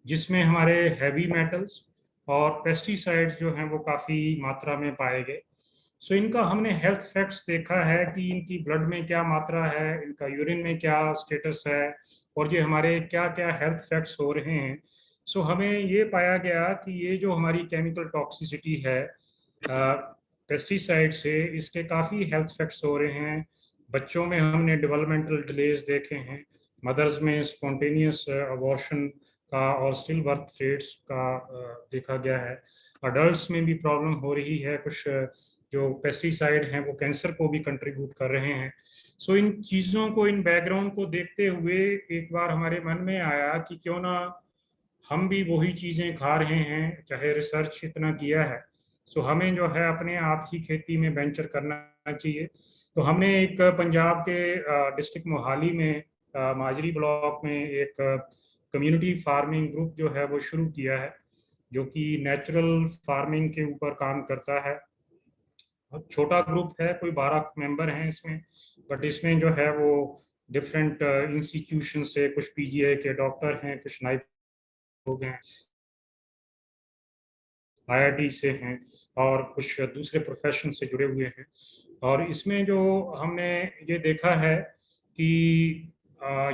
जिसमें हमारे हैवी मेटल्स और पेस्टिसाइड्स जो हैं वो काफ़ी मात्रा में पाए गए। सो इनका हमने हेल्थ फैक्ट्स देखा है कि इनकी ब्लड में क्या मात्रा है, इनका यूरिन में क्या स्टेटस है, और ये हमारे क्या क्या हेल्थ फैक्ट्स हो रहे हैं। सो हमें ये पाया गया कि ये जो हमारी केमिकल टॉक्सिसिटी है पेस्टिसाइड से, इसके काफ़ी हेल्थ फैक्ट्स हो रहे हैं। बच्चों में हमने डेवलपमेंटल डिलेज देखे हैं, मदर्स में स्पॉन्टेनियस अबॉर्शन का और स्टिल बर्थ रेट्स का देखा गया है। अडल्ट्स में भी प्रॉब्लम हो रही है, कुछ जो पेस्टिसाइड हैं वो कैंसर को भी कंट्रीब्यूट कर रहे हैं। सो इन चीज़ों को, इन बैकग्राउंड को देखते हुए एक बार हमारे मन में आया कि क्यों ना हम भी वही चीज़ें खा रहे हैं, चाहे रिसर्च इतना किया है, सो हमें जो है अपने आप ही खेती में वेंचर करना चाहिए। तो हमने एक पंजाब के डिस्ट्रिक्ट मोहाली में माजरी ब्लॉक में एक कम्युनिटी फार्मिंग ग्रुप जो है वो शुरू किया है, जो कि नेचुरल फार्मिंग के ऊपर काम करता है। छोटा ग्रुप है, कोई 12 मेंबर हैं इसमें, बट इसमें जो है वो डिफरेंट इंस्टीट्यूशन से, कुछ पीजीआई के डॉक्टर हैं, कुछ नाइब लोग हैं, IIT से हैं, और कुछ दूसरे प्रोफेशन से जुड़े हुए हैं। और इसमें जो हमने ये देखा है कि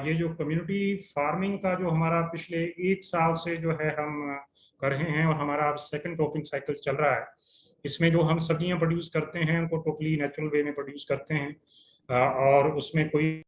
ये जो कम्युनिटी फार्मिंग का जो हमारा पिछले 1 साल से जो है हम कर रहे हैं, और हमारा अब सेकंड क्रॉपिंग साइकिल चल रहा है, इसमें जो हम सब्जियां प्रोड्यूस करते हैं उनको टोटली नेचुरल वे में प्रोड्यूस करते हैं, और उसमें कोई